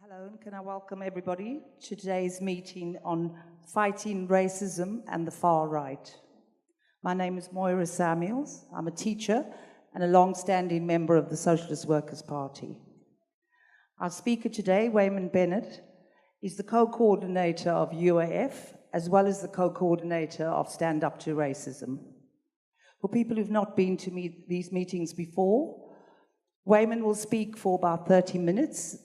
Hello, and can I welcome everybody to today's meeting on fighting racism and the far right. My name is Moira Samuels. I'm a teacher and a long-standing member of the Socialist Workers' Party. Our speaker today, Weyman Bennett, is the co-coordinator of UAF, as well as the co-coordinator of Stand Up to Racism. For people who've not been to these meetings before, Weyman will speak for about 30 minutes,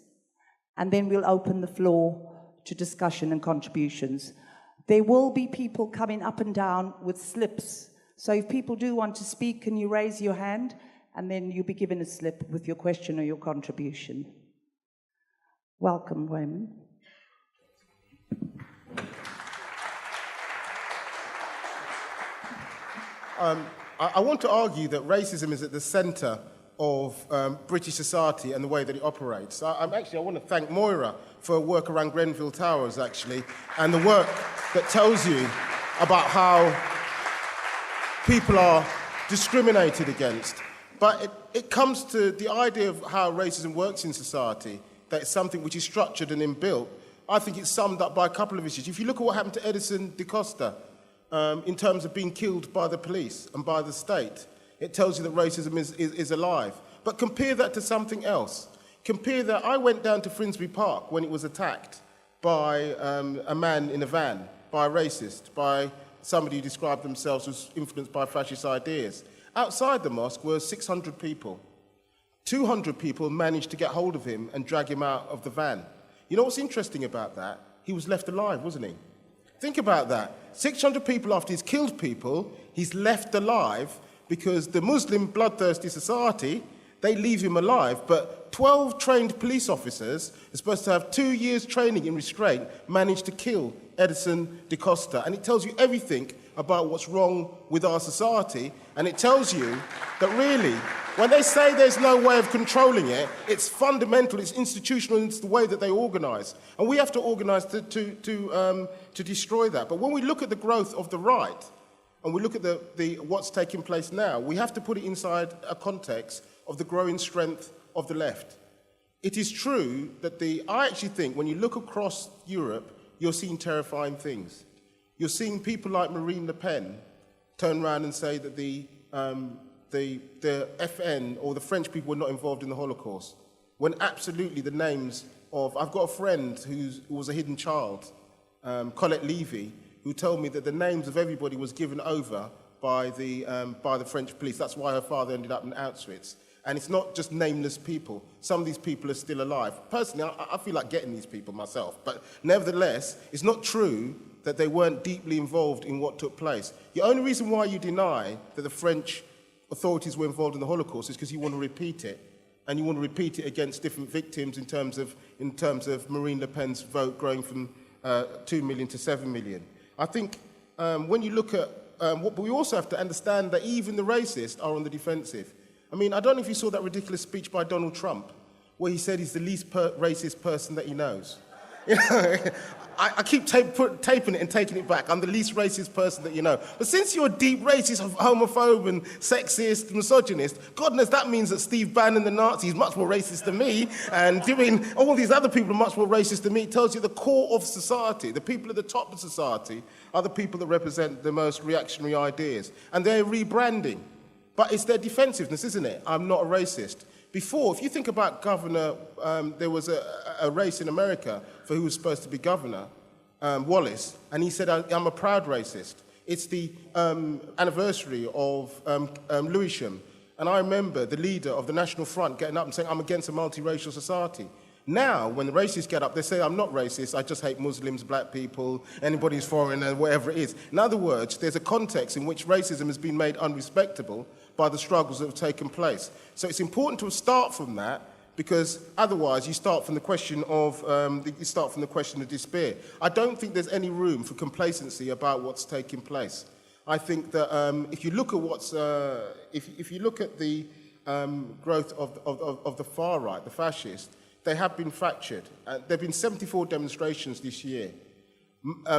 and then we'll open the floor to discussion and contributions. There will be people coming up and down with slips. So if people do want to speak, can you raise your hand? And then you'll be given a slip with your question or your contribution. Welcome, Weyman. I want to argue that racism is at the centre of British society and the way that it operates. I want to thank Moira for her work around Grenfell Towers, actually, and the work that tells you about how people are discriminated against. But it comes to the idea of how racism works in society, that it's something which is structured and inbuilt. I think it's summed up by a couple of issues. If you look at what happened to Edison da Costa in terms of being killed by the police and by the state, it tells you that racism is alive. But compare that to something else. Compare that, I went down to Finsbury Park when it was attacked by a man in a van, by a racist, by somebody who described themselves as influenced by fascist ideas. Outside the mosque were 600 people. 200 people managed to get hold of him and drag him out of the van. You know what's interesting about that? He was left alive, wasn't he? Think about that. 600 people after he's killed people, he's left alive, because the Muslim bloodthirsty society, they leave him alive, but 12 trained police officers are supposed to have 2 years training in restraint managed to kill Edison da Costa. And it tells you everything about what's wrong with our society, and it tells you that really, when they say there's no way of controlling it, it's fundamental, it's institutional, it's the way that they organise. And we have to organise to destroy that. But when we look at the growth of the right, and we look at what's taking place now, we have to put it inside a context of the growing strength of the left. It is true that I actually think when you look across Europe, you're seeing terrifying things. You're seeing people like Marine Le Pen turn around and say that the FN or the French people were not involved in the Holocaust, when absolutely the names of... I've got a friend who was a hidden child, Colette Levy, who told me that the names of everybody was given over by the French police. That's why her father ended up in Auschwitz. And it's not just nameless people. Some of these people are still alive. Personally, I feel like getting these people myself. But nevertheless, it's not true that they weren't deeply involved in what took place. The only reason why you deny that the French authorities were involved in the Holocaust is because you want to repeat it. And you want to repeat it against different victims in terms of Marine Le Pen's vote growing from 2 million to 7 million. I think when you look at but we also have to understand that even the racists are on the defensive. I mean, I don't know if you saw that ridiculous speech by Donald Trump, where he said he's the least racist person that he knows. You know, I keep taping it and taking it back. I'm the least racist person that you know. But since you're a deep racist, homophobe, and sexist, misogynist, God knows that means that Steve Bannon, the Nazi, is much more racist than me, and doing all these other people are much more racist than me. It tells you the core of society, the people at the top of society, are the people that represent the most reactionary ideas. And they're rebranding. But it's their defensiveness, isn't it? I'm not a racist. Before, if you think about governor, there was a race in America for who was supposed to be governor, Wallace, and he said, I'm a proud racist. It's the anniversary of Lewisham, and I remember the leader of the National Front getting up and saying, I'm against a multiracial society. Now, when the racists get up, they say, I'm not racist, I just hate Muslims, black people, anybody who's foreign, and whatever it is. In other words, there's a context in which racism has been made unrespectable by the struggles that have taken place. So it's important to start from that, because otherwise you start from the question of despair. I don't think there's any room for complacency about what's taking place. I think that if you look at if you look at the growth of the far right, the fascists, they have been fractured. There have been 74 demonstrations this year.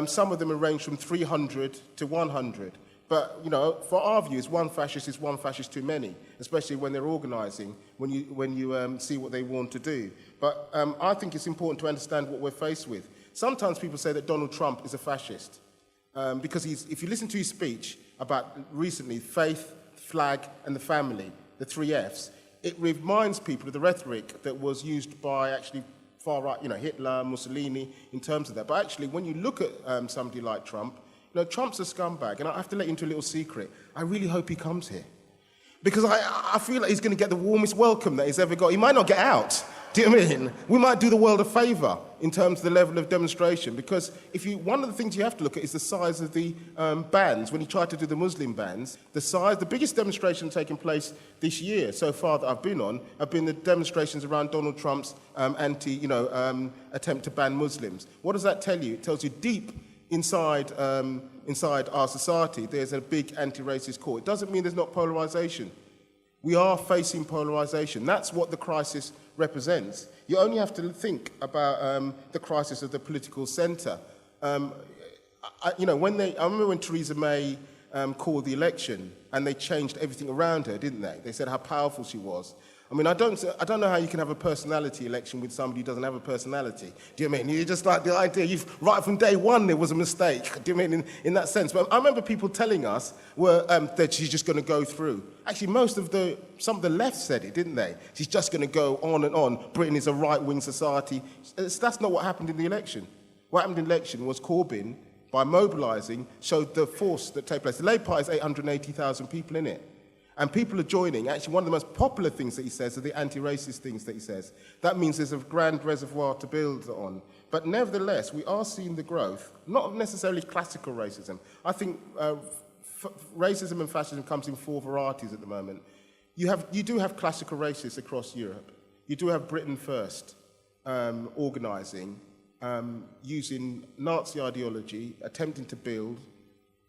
Some of them range from 300 to 100. But, you know, for our views, one fascist is one fascist too many, especially when they're organising, when you see what they want to do. But I think it's important to understand what we're faced with. Sometimes people say that Donald Trump is a fascist because if you listen to his speech about recently faith, flag and the family, the 3 Fs, it reminds people of the rhetoric that was used by actually far-right, you know, Hitler, Mussolini, in terms of that. But actually, when you look at somebody like Trump, you know, Trump's a scumbag, and I have to let you into a little secret. I really hope he comes here. Because I feel like he's going to get the warmest welcome that he's ever got. He might not get out. Do you know what I mean? We might do the world a favour in terms of the level of demonstration. Because one of the things you have to look at is the size of the bans. When he tried to do the Muslim bans, the biggest demonstration taking place this year so far that I've been on have been the demonstrations around Donald Trump's attempt to ban Muslims. What does that tell you? It tells you deep inside our society, there's a big anti-racist core. It doesn't mean there's not polarisation. We are facing polarisation. That's what the crisis represents. You only have to think about the crisis of the political centre. I remember when Theresa May called the election and they changed everything around her, didn't they? They said how powerful she was. I mean, I don't know how you can have a personality election with somebody who doesn't have a personality. Do you know what I mean? You just like the idea, right from day one there was a mistake. Do you know what I mean? In that sense. But I remember people telling us that she's just going to go through. Actually, some of the left said it, didn't they? She's just going to go on and on. Britain is a right-wing society. That's not what happened in the election. What happened in the election was Corbyn, by mobilising, showed the force that took place. The Labour Party has 880,000 people in it. And people are joining. Actually, one of the most popular things that he says are the anti-racist things that he says. That means there's a grand reservoir to build on. But nevertheless, we are seeing the growth, not necessarily classical racism. I think racism and fascism comes in 4 varieties at the moment. You do have classical racists across Europe. You do have Britain First organising, using Nazi ideology, attempting to build,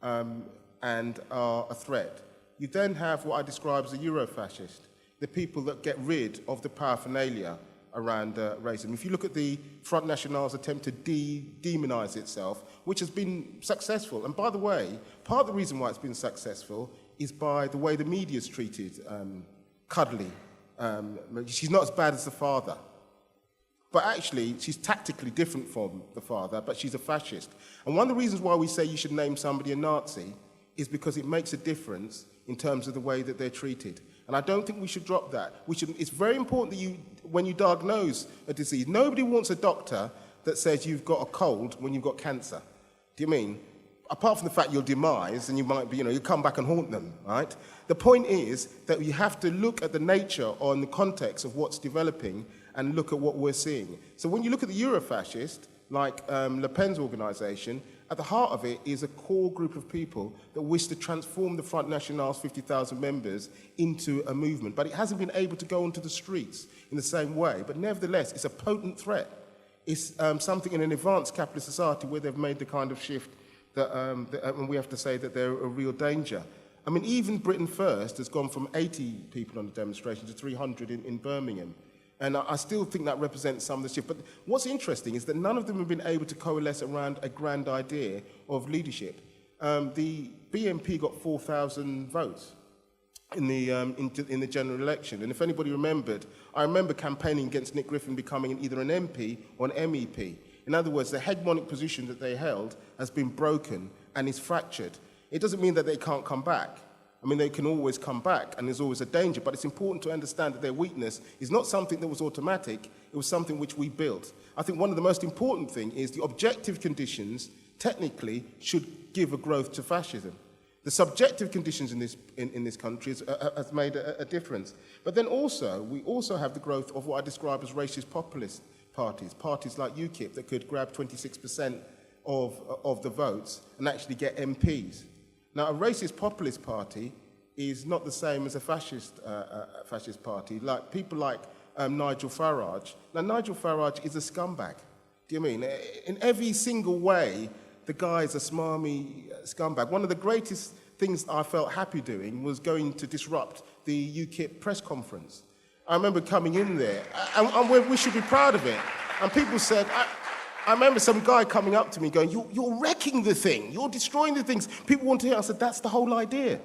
and are a threat. You then have what I describe as a Eurofascist, the people that get rid of the paraphernalia around racism. If you look at the Front National's attempt to demonise itself, which has been successful, and by the way, part of the reason why it's been successful is by the way the media's treated Cuddly. She's not as bad as the father. But actually, she's tactically different from the father, but she's a fascist. And one of the reasons why we say you should name somebody a Nazi is because it makes a difference in terms of the way that they're treated. And I don't think we should drop that. It's very important that when you diagnose a disease, nobody wants a doctor that says you've got a cold when you've got cancer. Do you mean? Apart from the fact you'll demise and you might be, you come back and haunt them, right? The point is that you have to look at the nature or in the context of what's developing and look at what we're seeing. So when you look at the Eurofascist, like Le Pen's organisation, at the heart of it is a core group of people that wish to transform the Front National's 50,000 members into a movement. But it hasn't been able to go onto the streets in the same way. But nevertheless, it's a potent threat. It's something in an advanced capitalist society where they've made the kind of shift that and we have to say that they're a real danger. I mean, even Britain First has gone from 80 people on the demonstration to 300 in Birmingham. And I still think that represents some of the shift. But what's interesting is that none of them have been able to coalesce around a grand idea of leadership. The BNP got 4,000 votes in the general election. And if anybody remembered, I remember campaigning against Nick Griffin becoming either an MP or an MEP. In other words, the hegemonic position that they held has been broken and is fractured. It doesn't mean that they can't come back. I mean, they can always come back, and there's always a danger, but it's important to understand that their weakness is not something that was automatic, it was something which we built. I think one of the most important things is the objective conditions, technically, should give a growth to fascism. The subjective conditions in this country has made a difference. But then also, we also have the growth of what I describe as racist populist parties like UKIP that could grab 26% of the votes and actually get MPs. Now, a racist populist party is not the same as a fascist party. Like people like Nigel Farage. Now, Nigel Farage is a scumbag. Do you mean? In every single way, the guy is a smarmy scumbag. One of the greatest things I felt happy doing was going to disrupt the UKIP press conference. I remember coming in there, and we should be proud of it. And people said, I remember some guy coming up to me going, you're wrecking the thing, you're destroying the things people want to hear. I said, that's the whole idea.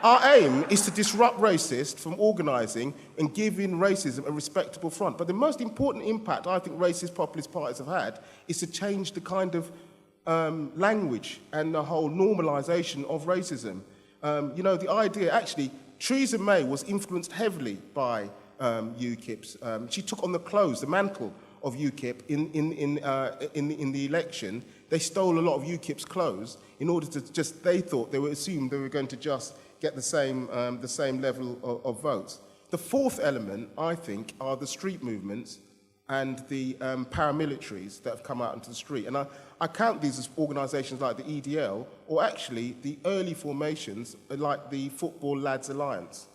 Our aim is to disrupt racists from organising and giving racism a respectable front. But the most important impact I think racist populist parties have had is to change the kind of language and the whole normalisation of racism. You know, the idea, actually, Theresa May was influenced heavily by UKIP's. She took on the mantle of UKIP in the election. They stole a lot of UKIP's clothes in order to they assumed they were going to just get the same level of votes. The fourth element, I think, are the street movements and the paramilitaries that have come out into the street. And I count these as organisations like the EDL, or actually the early formations like the Football Lads Alliance.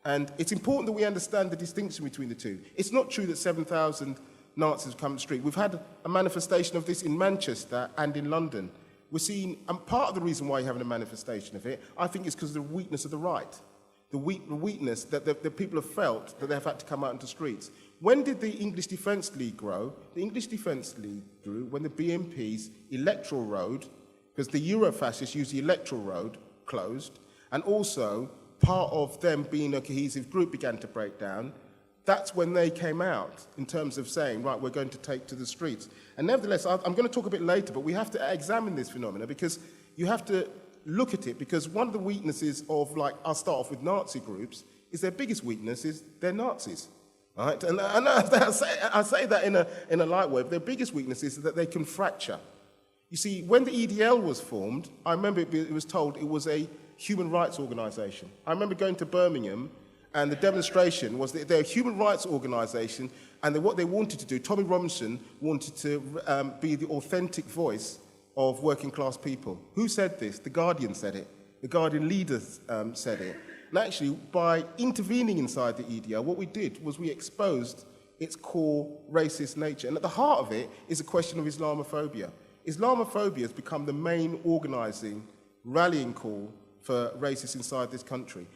And it's important that we understand the distinction between the two. It's not true that 7,000 Nazis have come to the street. We've had a manifestation of this in Manchester and in London. We're seeing, and part of the reason why you're having a manifestation of it, I think, is because of the weakness of the right. The weakness that the people have felt that they've had to come out into streets. When did the English Defence League grow? The English Defence League grew when the BNP's electoral road, because the Eurofascists used the electoral road, closed, and also part of them being a cohesive group began to break down. That's when they came out in terms of saying, right, we're going to take to the streets. And nevertheless, I'm going to talk a bit later, but we have to examine this phenomena because you have to look at it, because one of the weaknesses of, like, I'll start off with Nazi groups, is their biggest weakness is they're Nazis. Right? And I say that in a light way, but their biggest weakness is that they can fracture. You see, when the EDL was formed, I remember it was told it was a human rights organisation. I remember going to Birmingham, and the demonstration was that they're a human rights organisation, and what they wanted to do, Tommy Robinson wanted to be the authentic voice of working class people. Who said this? The Guardian said it. The Guardian leaders said it. And actually, by intervening inside the EDL, what we did was we exposed its core racist nature. And at the heart of it is a question of Islamophobia. Islamophobia has become the main organising, rallying call for racists inside this country.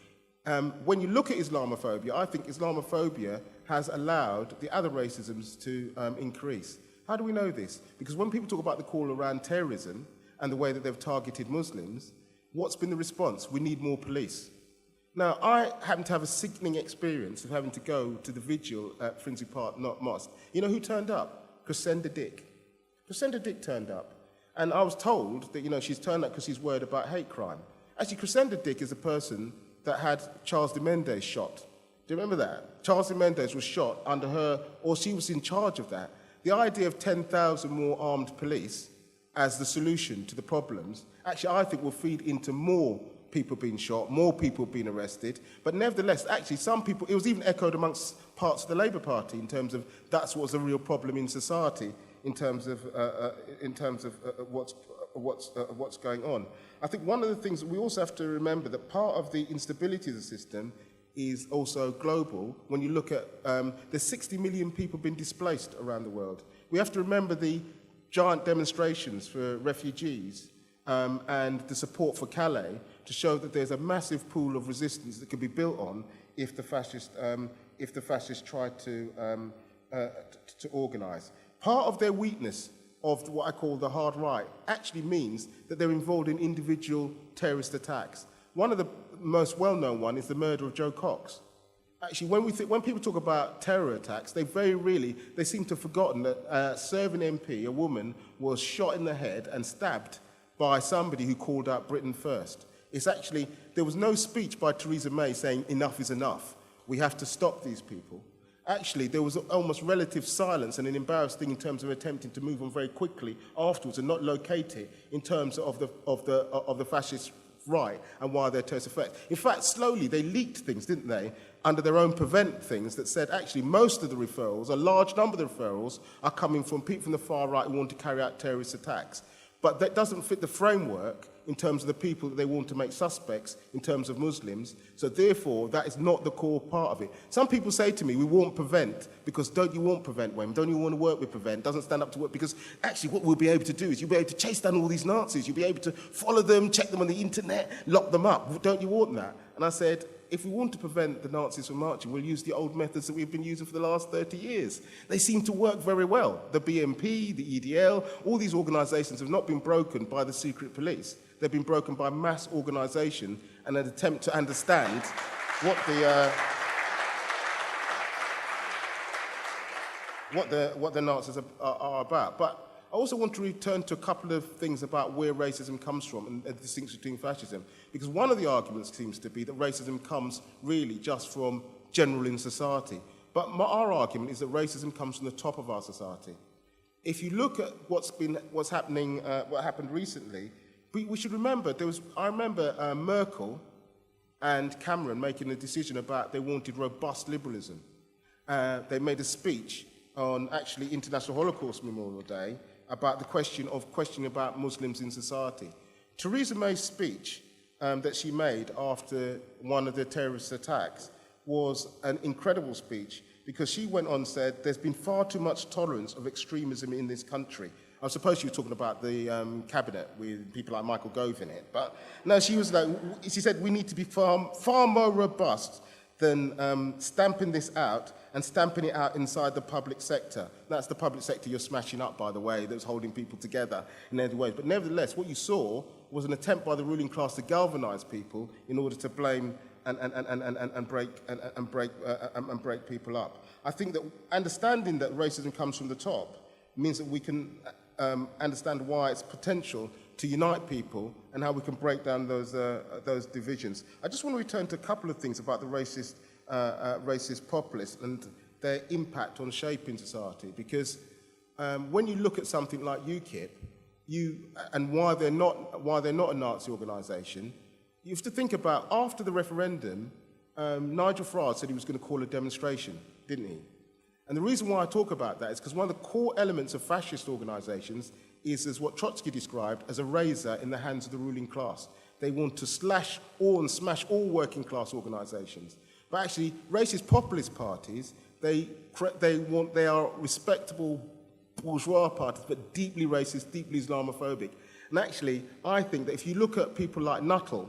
When you look at Islamophobia, I think Islamophobia has allowed the other racisms to increase. How do we know this? Because when people talk about the call around terrorism and the way that they've targeted Muslims, what's been the response? We need more police. Now, I happen to have a sickening experience of having to go to the vigil at Finsbury Park Mosque. You know who turned up? Crescenda Dick. Crescenda Dick turned up. And I was told that, you know, she's turned up because she's worried about hate crime. Actually, Crescenda Dick is a person that had Charles de Mendes shot. Do you remember that? Charles de Mendes was shot under her, or she was in charge of that. The idea of 10,000 more armed police as the solution to the problems, actually, I think will feed into more people being shot, more people being arrested. But nevertheless, actually, some people, it was even echoed amongst parts of the Labour Party in terms of that's what's a real problem in society, in terms of what's going on. I think one of the things that we also have to remember that part of the instability of the system is also global. When you look at, there's 60 million people being displaced around the world. We have to remember the giant demonstrations for refugees and the support for Calais to show that there's a massive pool of resistance that can be built on if the fascists try to organise. Part of their weakness of what I call the hard right actually means that they're involved in individual terrorist attacks. One of the most well-known one is the murder of Joe Cox. Actually, when people talk about terror attacks, they seem to have forgotten that a serving MP, a woman, was shot in the head and stabbed by somebody who called out Britain first. It's actually, there was no speech by Theresa May saying enough is enough. We have to stop these people. Actually, there was almost relative silence and an embarrassing thing in terms of attempting to move on very quickly afterwards and not locate it in terms of the fascist right and why they're terrorist effect. In fact, slowly they leaked things, didn't they, under their own prevent things that said actually most of the referrals, a large number of the referrals, are coming from people from the far right who want to carry out terrorist attacks. But that doesn't fit the framework in terms of the people that they want to make suspects in terms of Muslims. So therefore, that is not the core part of it. Some people say to me, we want prevent, because don't you want prevent, Wayman? Don't you want to work with prevent? Doesn't stand up to work, because actually what we'll be able to do is you'll be able to chase down all these Nazis. You'll be able to follow them, check them on the internet, lock them up. Don't you want that? And I said, if we want to prevent the Nazis from marching, we'll use the old methods that we've been using for the last 30 years. They seem to work very well. The BNP, the EDL, all these organisations have not been broken by the secret police. They've been broken by mass organisation and an attempt to understand what the Nazis are about. But I also want to return to a couple of things about where racism comes from and the distinction between fascism. Because one of the arguments seems to be that racism comes really just from general in society. But our argument is that racism comes from the top of our society. If you look at what happened recently, we should remember, I remember Merkel and Cameron making a decision about they wanted robust liberalism. They made a speech on actually International Holocaust Memorial Day about the questioning about Muslims in society. Theresa May's speech that she made after one of the terrorist attacks was an incredible speech because she went on and said, there's been far too much tolerance of extremism in this country. I suppose she was talking about the cabinet with people like Michael Gove in it. But no, she said we need to be far more robust than stamping this out and stamping it out inside the public sector. That's the public sector you're smashing up, by the way, that's holding people together in other ways. But nevertheless, what you saw was an attempt by the ruling class to galvanise people in order to blame and break people up. I think that understanding that racism comes from the top means that we can understand why it's potential to unite people and how we can break down those divisions. I just want to return to a couple of things about the racist populists and their impact on shaping society. Because when you look at something like UKIP, and why they're not a Nazi organisation, you have to think about after the referendum, Nigel Farage said he was going to call a demonstration, didn't he? And the reason why I talk about that is because one of the core elements of fascist organisations is as what Trotsky described as a razor in the hands of the ruling class. They want to slash all and smash all working class organisations. But actually, racist populist parties, they are respectable bourgeois parties, but deeply racist, deeply Islamophobic. And actually, I think that if you look at people like Nuttall,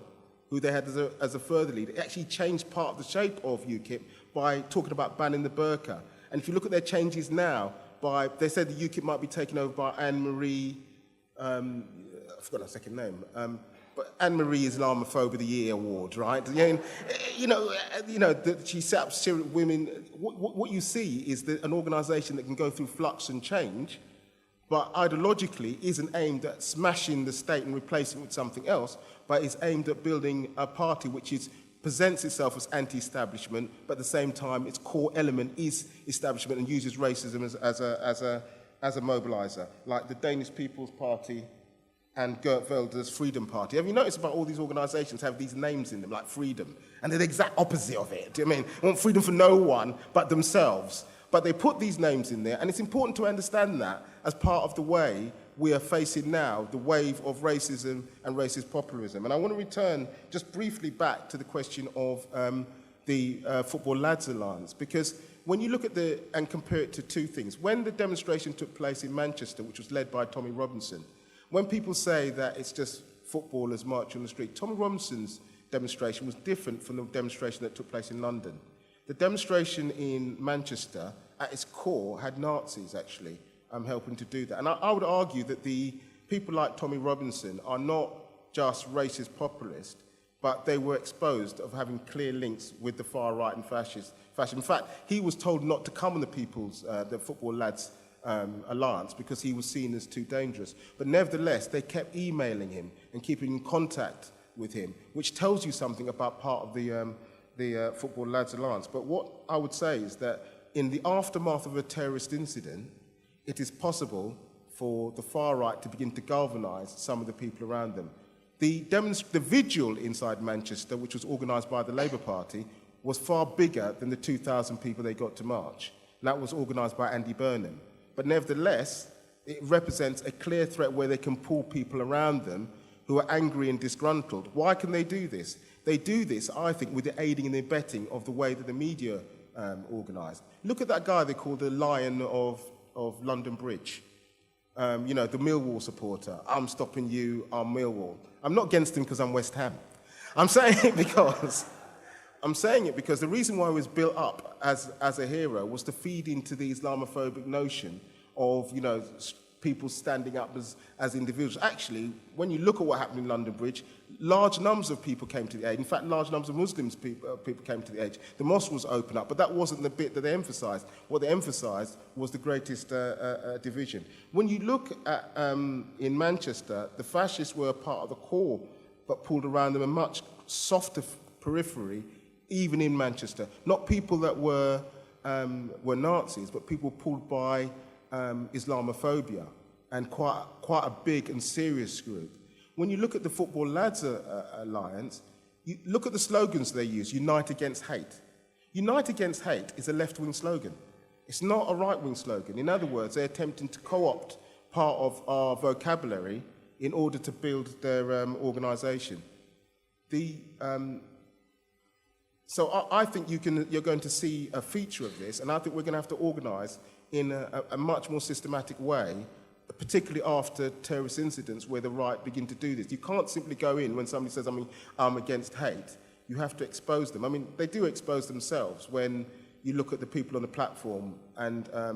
who they had as a further leader, it actually changed part of the shape of UKIP by talking about banning the burqa. And if you look at their changes now, they said the UKIP might be taken over by Anne-Marie, I forgot her second name, but Anne-Marie Islamophobe of the Year award, right? She set up Syrian women. What you see is that an organisation that can go through flux and change, but ideologically isn't aimed at smashing the state and replacing it with something else, but is aimed at building a party which presents itself as anti-establishment, but at the same time its core element is establishment and uses racism as a mobiliser, like the Danish People's Party and Geert Wilder's Freedom Party. Have you noticed about all these organisations have these names in them, like freedom, and they're the exact opposite of it. Do you know what I mean? They want freedom for no one but themselves. But they put these names in there, and it's important to understand that as part of the way we are facing now the wave of racism and racist populism. And I want to return just briefly back to the question of the Football Lads Alliance, because when you look at and compare it to two things, when the demonstration took place in Manchester, which was led by Tommy Robinson, when people say that it's just footballers marching on the street, Tommy Robinson's demonstration was different from the demonstration that took place in London. The demonstration in Manchester, at its core, had Nazis actually helping to do that. And I would argue that the people like Tommy Robinson are not just racist populists, but they were exposed of having clear links with the far right and fascism. In fact, he was told not to come on the Football Lads Alliance because he was seen as too dangerous. But nevertheless, they kept emailing him and keeping in contact with him, which tells you something about part of the Football Lads Alliance. But what I would say is that in the aftermath of a terrorist incident, it is possible for the far right to begin to galvanise some of the people around them. The vigil inside Manchester, which was organised by the Labour Party, was far bigger than the 2,000 people they got to march. And that was organised by Andy Burnham. But nevertheless, it represents a clear threat where they can pull people around them who are angry and disgruntled. Why can they do this? They do this, I think, with the aiding and the abetting of the way that the media organised. Look at that guy they call the Lion of London Bridge. The Millwall supporter. I'm stopping you, I'm Millwall. I'm not against him because I'm West Ham. I'm saying it because I'm saying it because the reason why it was built up as a hero was to feed into the Islamophobic notion of, people standing up as individuals. Actually, when you look at what happened in London Bridge, large numbers of people came to the aid. In fact, large numbers of Muslims people came to the aid. The mosque was open up, but that wasn't the bit that they emphasised. What they emphasised was the greatest division. When you look at in Manchester, the fascists were a part of the core, but pulled around them a much softer periphery, even in Manchester. Not people that were Nazis, but people pulled by Islamophobia, and quite a big and serious group. When you look at the Football Lads Alliance, you look at the slogans they use: unite against hate. Unite against hate is a left-wing slogan. It's not a right-wing slogan. In other words, they're attempting to co-opt part of our vocabulary in order to build their organisation. So I think you're going to see a feature of this, and I think we're going to have to organise in a much more systematic way, particularly after terrorist incidents where the right begin to do this. You can't simply go in when somebody says, I'm against hate. You have to expose them. They do expose themselves when you look at the people on the platform, and a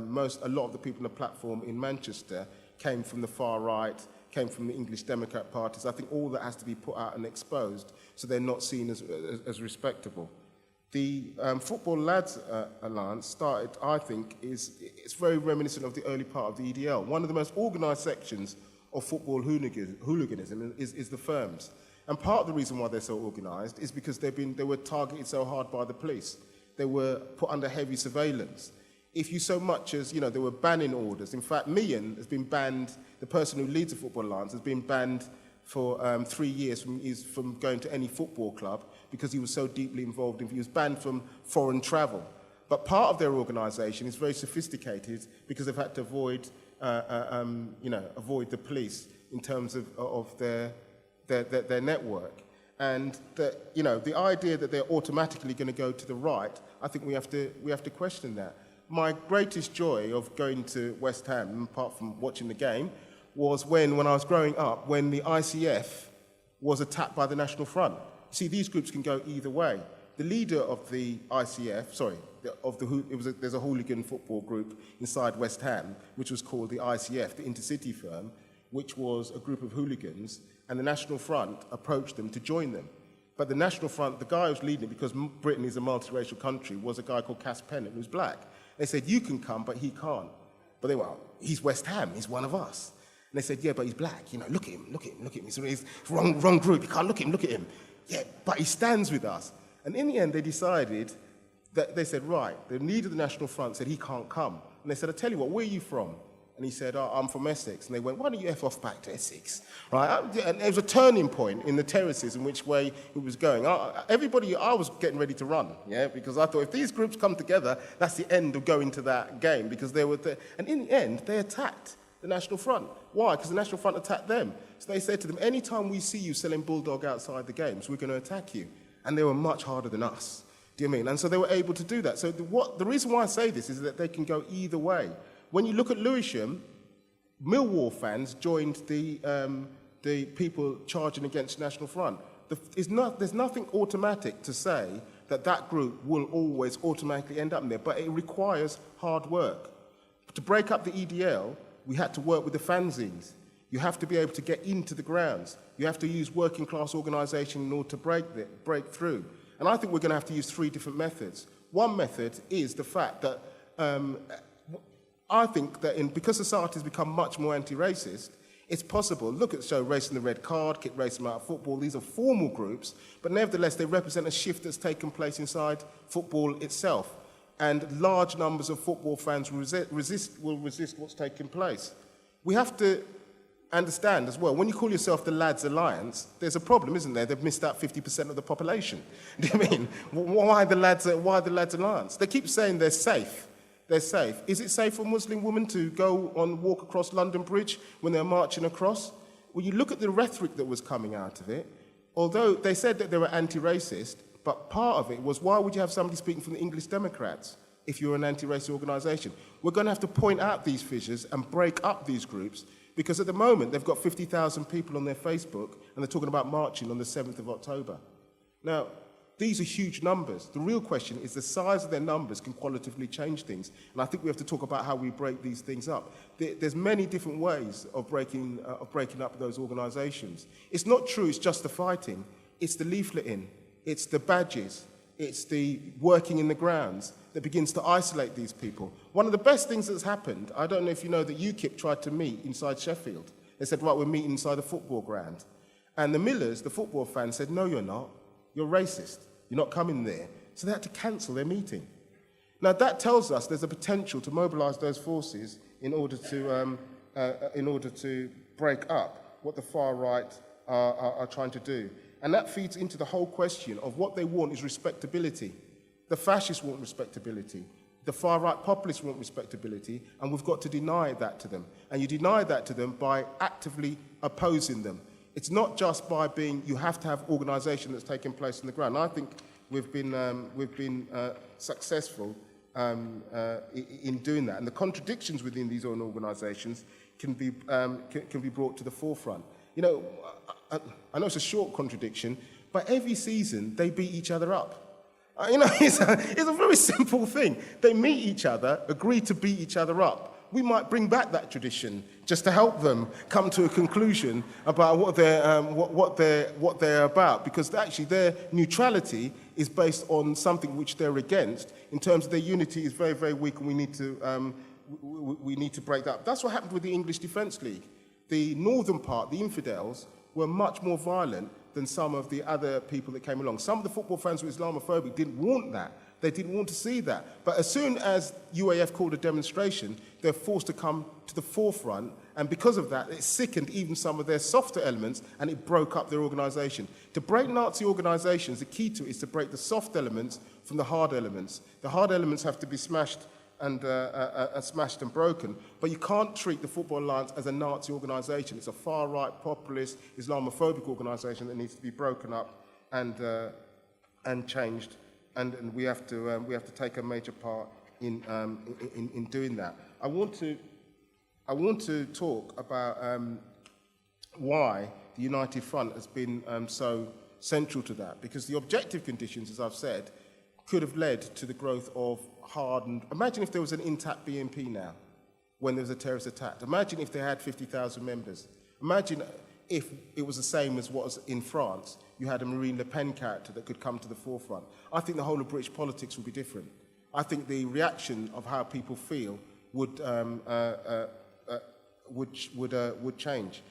lot of the people on the platform in Manchester came from the far right, came from the English Democrat parties. I think all that has to be put out and exposed so they're not seen as respectable. The Football Lads Alliance started, I think, it's very reminiscent of the early part of the EDL. One of the most organised sections of football hooliganism is the firms. And part of the reason why they're so organised is because they were targeted so hard by the police. They were put under heavy surveillance. If you so much as, there were banning orders. In fact, Mian has been banned, the person who leads the Football Alliance has been banned for 3 years from going to any football club because he was so deeply involved he was banned from foreign travel. But part of their organisation is very sophisticated because they've had to avoid the police in terms of their network. And the idea that they're automatically going to go to the right, I think we have to question that. My greatest joy of going to West Ham, apart from watching the game, was when I was growing up, when the ICF was attacked by the National Front. See, these groups can go either way. The leader of the ICF, there's a hooligan football group inside West Ham, which was called the ICF, the Intercity firm, which was a group of hooligans, and the National Front approached them to join them. But the National Front, the guy who was leading it, because Britain is a multiracial country, was a guy called Cass Pennant, who's black. They said, you can come, but he can't. But they were, he's West Ham, he's one of us. And they said, yeah, but he's black. Look at him. He's wrong group. You can't look at him. Yeah, but he stands with us. And in the end, they decided that they said, right, the leader of the National Front said he can't come. And they said, I tell you what, where are you from? And he said, I'm from Essex. And they went, why don't you F off back to Essex? Right? And it was a turning point in the terraces in which way it was going. I was getting ready to run, because I thought if these groups come together, that's the end of going to that game, because they were there. And in the end, they attacked the National Front. Why? Because the National Front attacked them. So they said to them, anytime we see you selling Bulldog outside the games, we're going to attack you. And they were much harder than us. Do you mean? And so they were able to do that. So the reason why I say this is that they can go either way. When you look at Lewisham, Millwall fans joined the people charging against National Front. There's nothing automatic to say that group will always automatically end up there, but it requires hard work. To break up the EDL, we had to work with the fanzines. You have to be able to get into the grounds. You have to use working class organisation in order to break through. And I think we're going to have to use 3 different methods. One method is the fact that I think that because society has become much more anti-racist, it's possible. Look at the show Racing the Red Card, Kit Racing Out of Football. These are formal groups, but nevertheless they represent a shift that's taken place inside football itself. And large numbers of football fans will resist what's taking place. We have to understand as well, when you call yourself the Lads Alliance, there's a problem, isn't there? They've missed out 50% of the population. Do you mean? Why the Lads Alliance? They keep saying they're safe. They're safe. Is it safe for Muslim women to go on walk across London Bridge when they're marching across? When you look at the rhetoric that was coming out of it, although they said that they were anti-racist, but part of it was, why would you have somebody speaking from the English Democrats if you're an anti-racist organisation? We're going to have to point out these fissures and break up these groups, because at the moment they've got 50,000 people on their Facebook and they're talking about marching on the 7th of October. Now, these are huge numbers. The real question is the size of their numbers can qualitatively change things. And I think we have to talk about how we break these things up. There's many different ways of breaking up those organisations. It's not true it's just the fighting. It's the leafleting. It's the badges. It's the working in the grounds that begins to isolate these people. One of the best things that's happened, I don't know if you know that UKIP tried to meet inside Sheffield. They said, right, we're meeting inside the football ground. And the Millers, the football fans, said, no, you're not. You're racist. You're not coming there. So they had to cancel their meeting. Now, that tells us there's a potential to mobilise those forces in order to break up what the far right are trying to do. And that feeds into the whole question of what they want is respectability. The fascists want respectability. The far-right populists want respectability, and we've got to deny that to them. And you deny that to them by actively opposing them. It's not just by you have to have organisation that's taking place on the ground. I think we've been successful in doing that. And the contradictions within these own organisations can be brought to the forefront. You know, I know it's a short contradiction, but every season they beat each other up. You know, it's a very simple thing. They meet each other, agree to beat each other up. We might bring back that tradition just to help them come to a conclusion about what they're about, because actually their neutrality is based on something which they're against. In terms of their unity is very, very weak, and we need to break that up. That's what happened with the English Defence League. The northern part, the infidels, were much more violent than some of the other people that came along. Some of the football fans who were Islamophobic didn't want that. They didn't want to see that. But as soon as UAF called a demonstration, they're forced to come to the forefront, and because of that, it sickened even some of their softer elements, and it broke up their organisation. To break Nazi organisations, the key to it is to break the soft elements from the hard elements. The hard elements have to be smashed and broken, but you can't treat the Football Alliance as a Nazi organisation. It's a far-right, populist, Islamophobic organisation that needs to be broken up and changed, and we have to take a major part in doing that. I want to talk about why the United Front has been so central to that, because the objective conditions, as I've said, could have led to the growth of hardened. Imagine if there was an intact BNP now, when there was a terrorist attack. Imagine if they had 50,000 members. Imagine if it was the same as what was in France. You had a Marine Le Pen character that could come to the forefront. I think the whole of British politics would be different. I think the reaction of how people feel would change.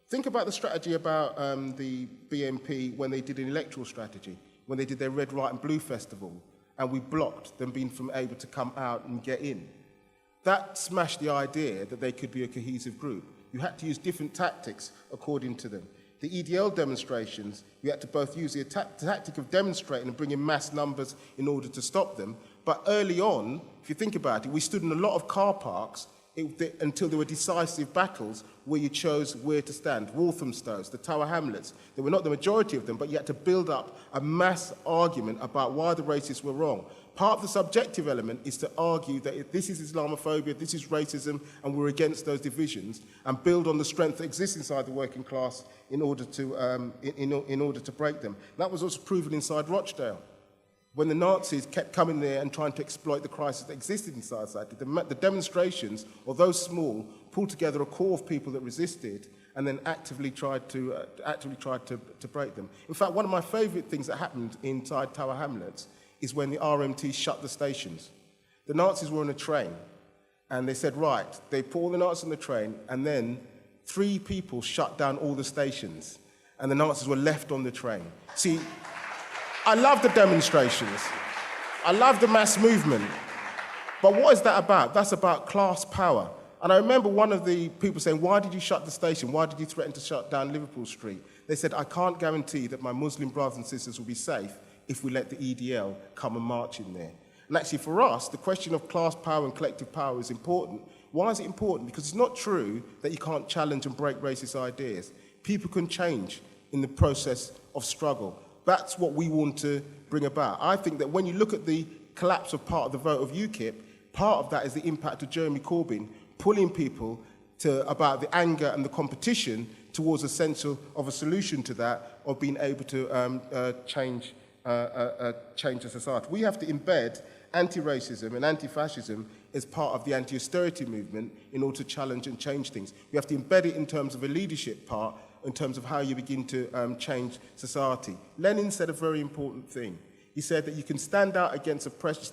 Think about the strategy about the BNP when they did an electoral strategy, when they did their Red, White and Blue Festival, and we blocked them being able to come out and get in. That smashed the idea that they could be a cohesive group. You had to use different tactics according to them. The EDL demonstrations, we had to both use the tactic of demonstrating and bringing mass numbers in order to stop them. But early on, if you think about it, we stood in a lot of car parks until there were decisive battles where you chose where to stand. Walthamstow, the Tower Hamlets, there were not the majority of them, but you had to build up a mass argument about why the racists were wrong. Part of the subjective element is to argue that this is Islamophobia, this is racism, and we're against those divisions, and build on the strength that exists inside the working class in order to break them. That was also proven inside Rochdale, when the Nazis kept coming there and trying to exploit the crisis that existed inside society. The demonstrations, although small, pulled together a core of people that resisted and then actively tried to break them. In fact, one of my favourite things that happened inside Tower Hamlets is when the RMT shut the stations. The Nazis were on a train, and they said, right, they put all the Nazis on the train, and then 3 people shut down all the stations, and the Nazis were left on the train. See, I love the demonstrations. I love the mass movement. But what is that about? That's about class power. And I remember one of the people saying, why did you shut the station? Why did you threaten to shut down Liverpool Street? They said, I can't guarantee that my Muslim brothers and sisters will be safe if we let the EDL come and march in there. And actually for us, the question of class power and collective power is important. Why is it important? Because it's not true that you can't challenge and break racist ideas. People can change in the process of struggle. That's what we want to bring about. I think that when you look at the collapse of part of the vote of UKIP, part of that is the impact of Jeremy Corbyn pulling people about the anger and the competition towards a sense of a solution to that, of being able to change change of society. We have to embed anti-racism and anti-fascism as part of the anti-austerity movement in order to challenge and change things. We have to embed it in terms of a leadership part, in terms of how you begin to change society. Lenin said a very important thing. He said that you can stand out against oppression,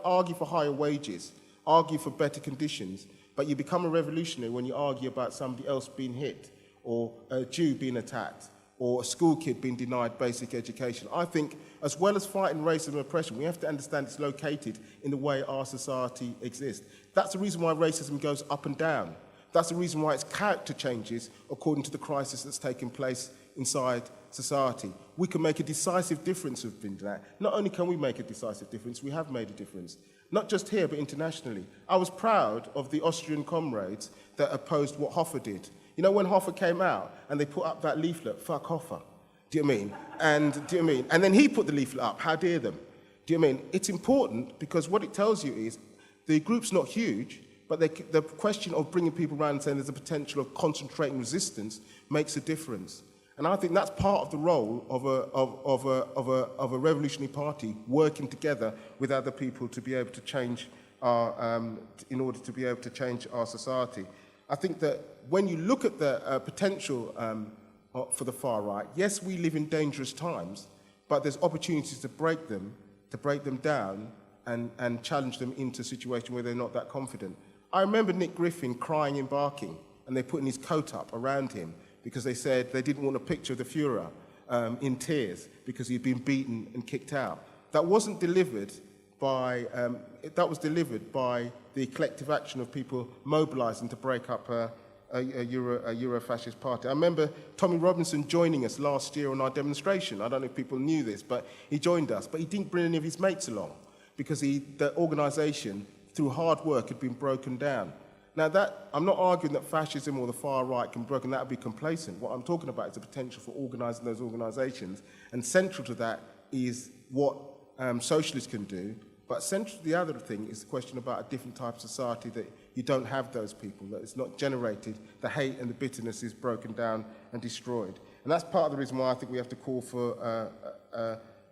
argue for higher wages, argue for better conditions, but you become a revolutionary when you argue about somebody else being hit, or a Jew being attacked, or a school kid being denied basic education. I think, as well as fighting racism and oppression, we have to understand it's located in the way our society exists. That's the reason why racism goes up and down. That's the reason why its character changes according to the crisis that's taking place inside society. We can make a decisive difference within that. Not only can we make a decisive difference, we have made a difference. Not just here, but internationally. I was proud of the Austrian comrades that opposed what Hofer did. You know, when Hofer came out and they put up that leaflet, fuck Hofer, do you know what I mean? And then he put the leaflet up, how dare them? Do you know what I mean? It's important because what it tells you is the group's not huge, but the question of bringing people around and saying there's a potential of concentrating resistance makes a difference. And I think that's part of the role of a revolutionary party working together with other people to be able to change in order to be able to change our society. I think that when you look at the potential for the far right, yes, we live in dangerous times, but there's opportunities to break them down and challenge them into a situation where they're not that confident. I remember Nick Griffin crying in Barking, and they putting his coat up around him because they said they didn't want a picture of the Führer in tears because he'd been beaten and kicked out. That wasn't delivered by, that was delivered by the collective action of people mobilising to break up a Euro-fascist party. I remember Tommy Robinson joining us last year on our demonstration. I don't know if people knew this, but he joined us. But he didn't bring any of his mates along because the organisation, through hard work, had been broken down. Now, I'm not arguing that fascism or the far right can be broken. That would be complacent. What I'm talking about is the potential for organising those organisations. And central to that is what socialists can do. But central to the other thing is the question about a different type of society that you don't have those people, that it's not generated, the hate and the bitterness is broken down and destroyed. And that's part of the reason why I think we have to call for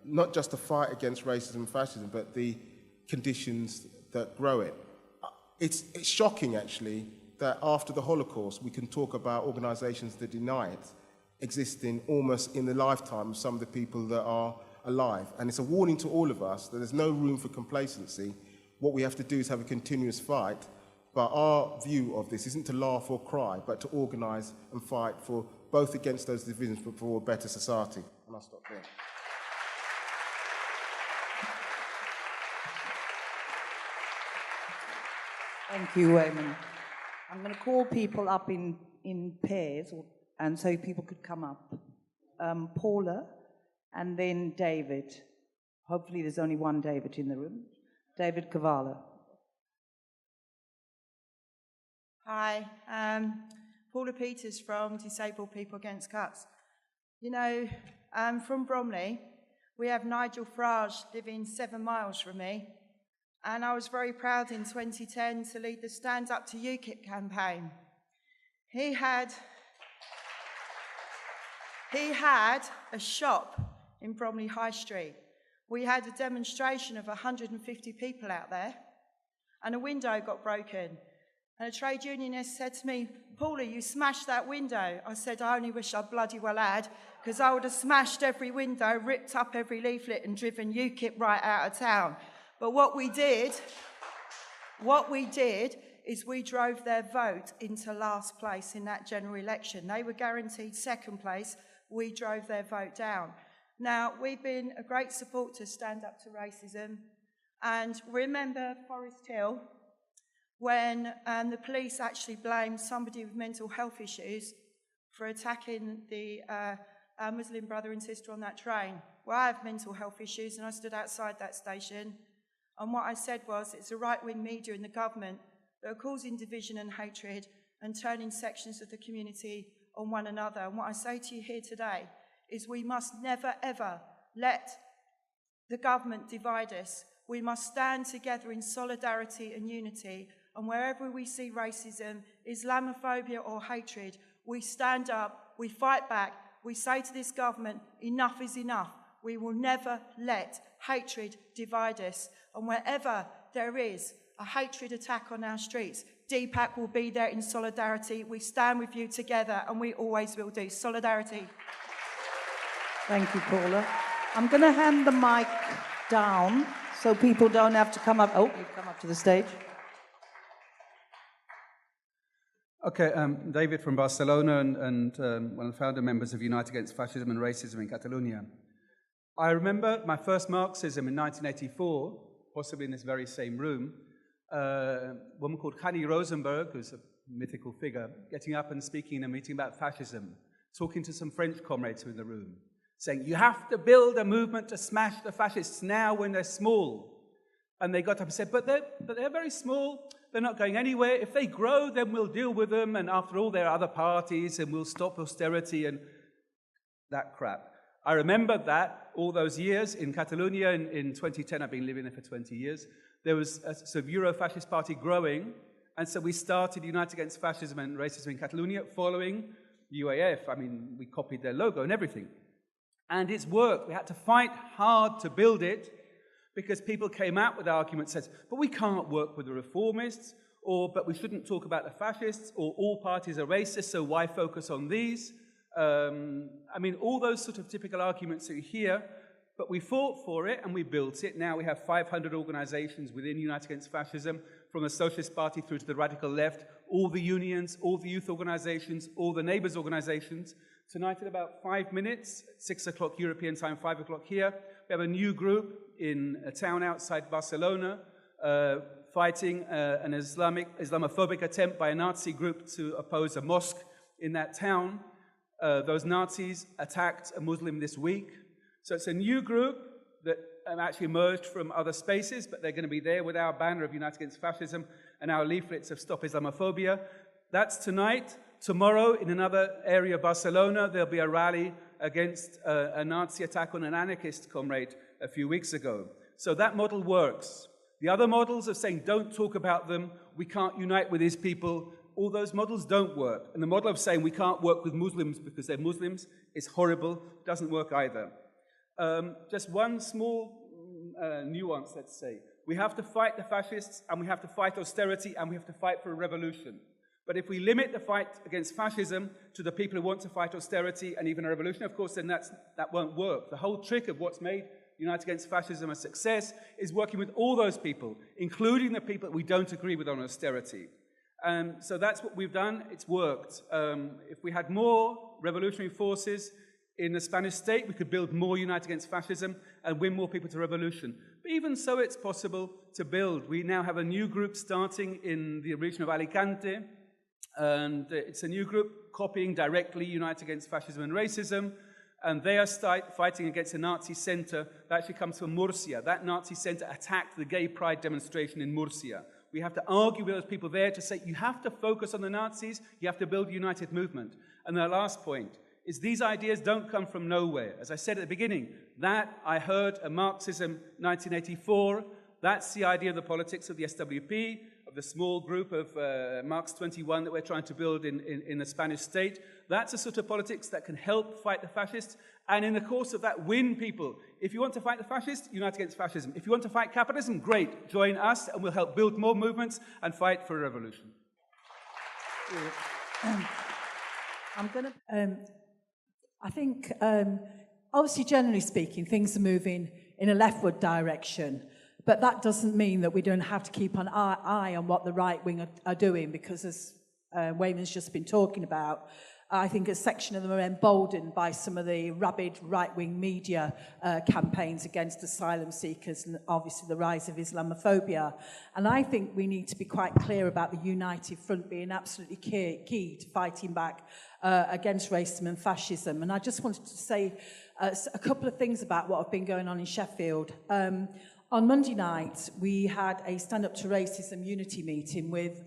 not just a fight against racism and fascism, but the conditions that grow it. It's shocking, actually, that after the Holocaust, we can talk about organisations that deny it existing almost in the lifetime of some of the people that are alive. And it's a warning to all of us that there's no room for complacency. What we have to do is have a continuous fight. But our view of this isn't to laugh or cry, but to organise and fight for both against those divisions, but for a better society. And I'll stop there. Thank you, Weyman. I'm going to call people up in pairs, and so people could come up. Paula, and then David. Hopefully there's only one David in the room. David Kavala. Hi, Paula Peters from Disabled People Against Cuts. You know, from Bromley, we have Nigel Farage living 7 miles from me, and I was very proud in 2010 to lead the Stand Up to UKIP campaign. He had a shop in Bromley High Street. We had a demonstration of 150 people out there, and a window got broken. And a trade unionist said to me, "Paula, you smashed that window." I said, "I only wish I bloody well had, because I would have smashed every window, ripped up every leaflet and driven UKIP right out of town." But what we did is we drove their vote into last place in that general election. They were guaranteed second place. We drove their vote down. Now, we've been a great support to Stand Up to Racism. And remember Forest Hill, when the police actually blamed somebody with mental health issues for attacking our Muslim brother and sister on that train. Well, I have mental health issues, and I stood outside that station. And what I said was, it's the right-wing media and the government that are causing division and hatred and turning sections of the community on one another. And what I say to you here today is we must never, ever let the government divide us. We must stand together in solidarity and unity. And wherever we see racism, Islamophobia or hatred, we stand up, we fight back, we say to this government, enough is enough. We will never let hatred divide us. And wherever there is a hatred attack on our streets, Deepak will be there in solidarity. We stand with you together, and we always will do. Solidarity. Thank you, Paula. I'm going to hand the mic down so people don't have to come up. Oh, you've come up to the stage. Okay, David from Barcelona and one of the founder members of Unite Against Fascism and Racism in Catalonia. I remember my first Marxism in 1984, possibly in this very same room, a woman called Hanni Rosenberg, who's a mythical figure, getting up and speaking in a meeting about fascism, talking to some French comrades who were in the room, saying, you have to build a movement to smash the fascists now when they're small. And they got up and said, but they're very small, they're not going anywhere. If they grow, then we'll deal with them, and after all, there are other parties, and we'll stop austerity and that crap. I remember that all those years in Catalonia in 2010, I've been living there for 20 years, there was a sort of Euro-fascist party growing, and so we started Unite Against Fascism and Racism in Catalonia following UAF. I mean, we copied their logo and everything. And it's worked. We had to fight hard to build it because people came out with arguments that said, but we can't work with the reformists, or but we shouldn't talk about the fascists, or all parties are racist, so why focus on these? I mean, all those sort of typical arguments that you hear, but we fought for it and we built it. Now we have 500 organizations within Unite Against Fascism, from the Socialist Party through to the radical left, all the unions, all the youth organizations, all the neighbors organizations. Tonight at about 5 minutes, 6 o'clock European time, 5 o'clock here, we have a new group in a town outside Barcelona fighting an Islamophobic attempt by a Nazi group to oppose a mosque in that town. Those Nazis attacked a Muslim this week. So it's a new group that actually emerged from other spaces, but they're going to be there with our banner of Unite Against Fascism and our leaflets of Stop Islamophobia. That's tonight. Tomorrow, in another area of Barcelona, there'll be a rally against a Nazi attack on an anarchist comrade a few weeks ago. So that model works. The other models of saying, don't talk about them, we can't unite with these people, all those models don't work. And the model of saying we can't work with Muslims because they're Muslims is horrible, doesn't work either. Just one small nuance, let's say. We have to fight the fascists, and we have to fight austerity, and we have to fight for a revolution. But if we limit the fight against fascism to the people who want to fight austerity and even a revolution, of course, then that won't work. The whole trick of what's made Unite Against Fascism a success is working with all those people, including the people that we don't agree with on austerity. So that's what we've done. It's worked. If we had more revolutionary forces in the Spanish state, we could build more Unite Against Fascism and win more people to revolution. But even so, it's possible to build. We now have a new group starting in the region of Alicante, and it's a new group copying directly Unite Against Fascism and Racism, and they are fighting against a Nazi center that actually comes from Murcia. That Nazi center attacked the gay pride demonstration in Murcia. We have to argue with those people there to say, you have to focus on the Nazis, you have to build a united movement. And the last point is these ideas don't come from nowhere. As I said at the beginning, that I heard a Marxism 1984, that's the idea of the politics of the SWP, of the small group of Marx 21 that we're trying to build in the Spanish state. That's a sort of politics that can help fight the fascists, and in the course of that, win people. If you want to fight the fascists, unite against fascism. If you want to fight capitalism, great, join us, and we'll help build more movements and fight for a revolution. I'm going to... I think, obviously, generally speaking, things are moving in a leftward direction, but that doesn't mean that we don't have to keep an eye on what the right wing are doing, because as Weyman's just been talking about, I think a section of them are emboldened by some of the rabid right-wing media campaigns against asylum seekers and obviously the rise of Islamophobia. And I think we need to be quite clear about the united front being absolutely key to fighting back against racism and fascism. And I just wanted to say a couple of things about what have been going on in Sheffield. On Monday night, we had a Stand Up to Racism unity meeting with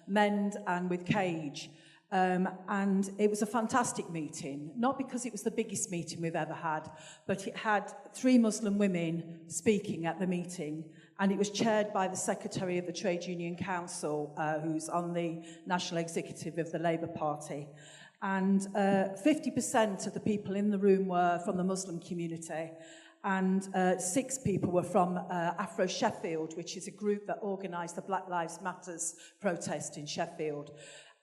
MEND and with Cage. And it was a fantastic meeting, not because it was the biggest meeting we've ever had, but it had 3 Muslim women speaking at the meeting, and it was chaired by the Secretary of the Trade Union Council, who's on the National Executive of the Labour Party. And 50% of the people in the room were from the Muslim community. And 6 people were from Afro Sheffield, which is a group that organised the Black Lives Matters protest in Sheffield.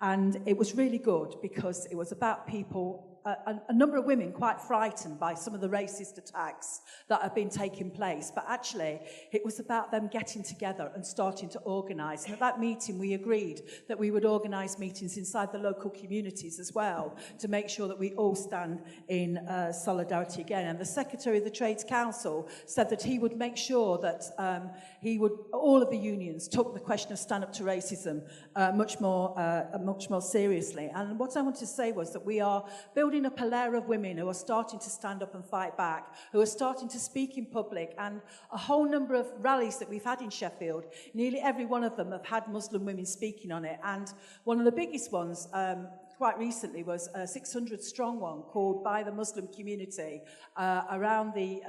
And it was really good because it was about people, a number of women quite frightened by some of the racist attacks that have been taking place. But actually, it was about them getting together and starting to organise. And at that meeting, we agreed that we would organise meetings inside the local communities as well to make sure that we all stand in solidarity again. And the Secretary of the Trades Council said that he would make sure that all of the unions took the question of stand up to racism much more seriously. And what I want to say was that we are building up a layer of women who are starting to stand up and fight back, who are starting to speak in public, and a whole number of rallies that we've had in Sheffield, nearly every one of them have had Muslim women speaking on it. And one of the biggest ones quite recently was a 600 strong one called By the Muslim Community around the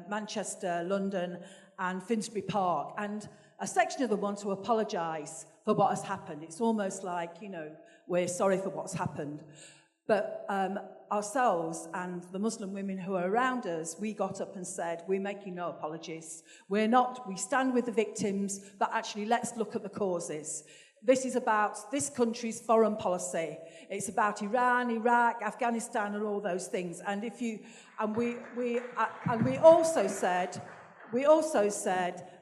Manchester, London and Finsbury Park. And a section of them want to apologise for what has happened. It's almost like, we're sorry for what's happened. But ourselves and the Muslim women who are around us, we got up and said, we're making no apologies. We stand with the victims, but actually let's look at the causes. This is about this country's foreign policy. It's about Iran, Iraq, Afghanistan, and all those things. And we also said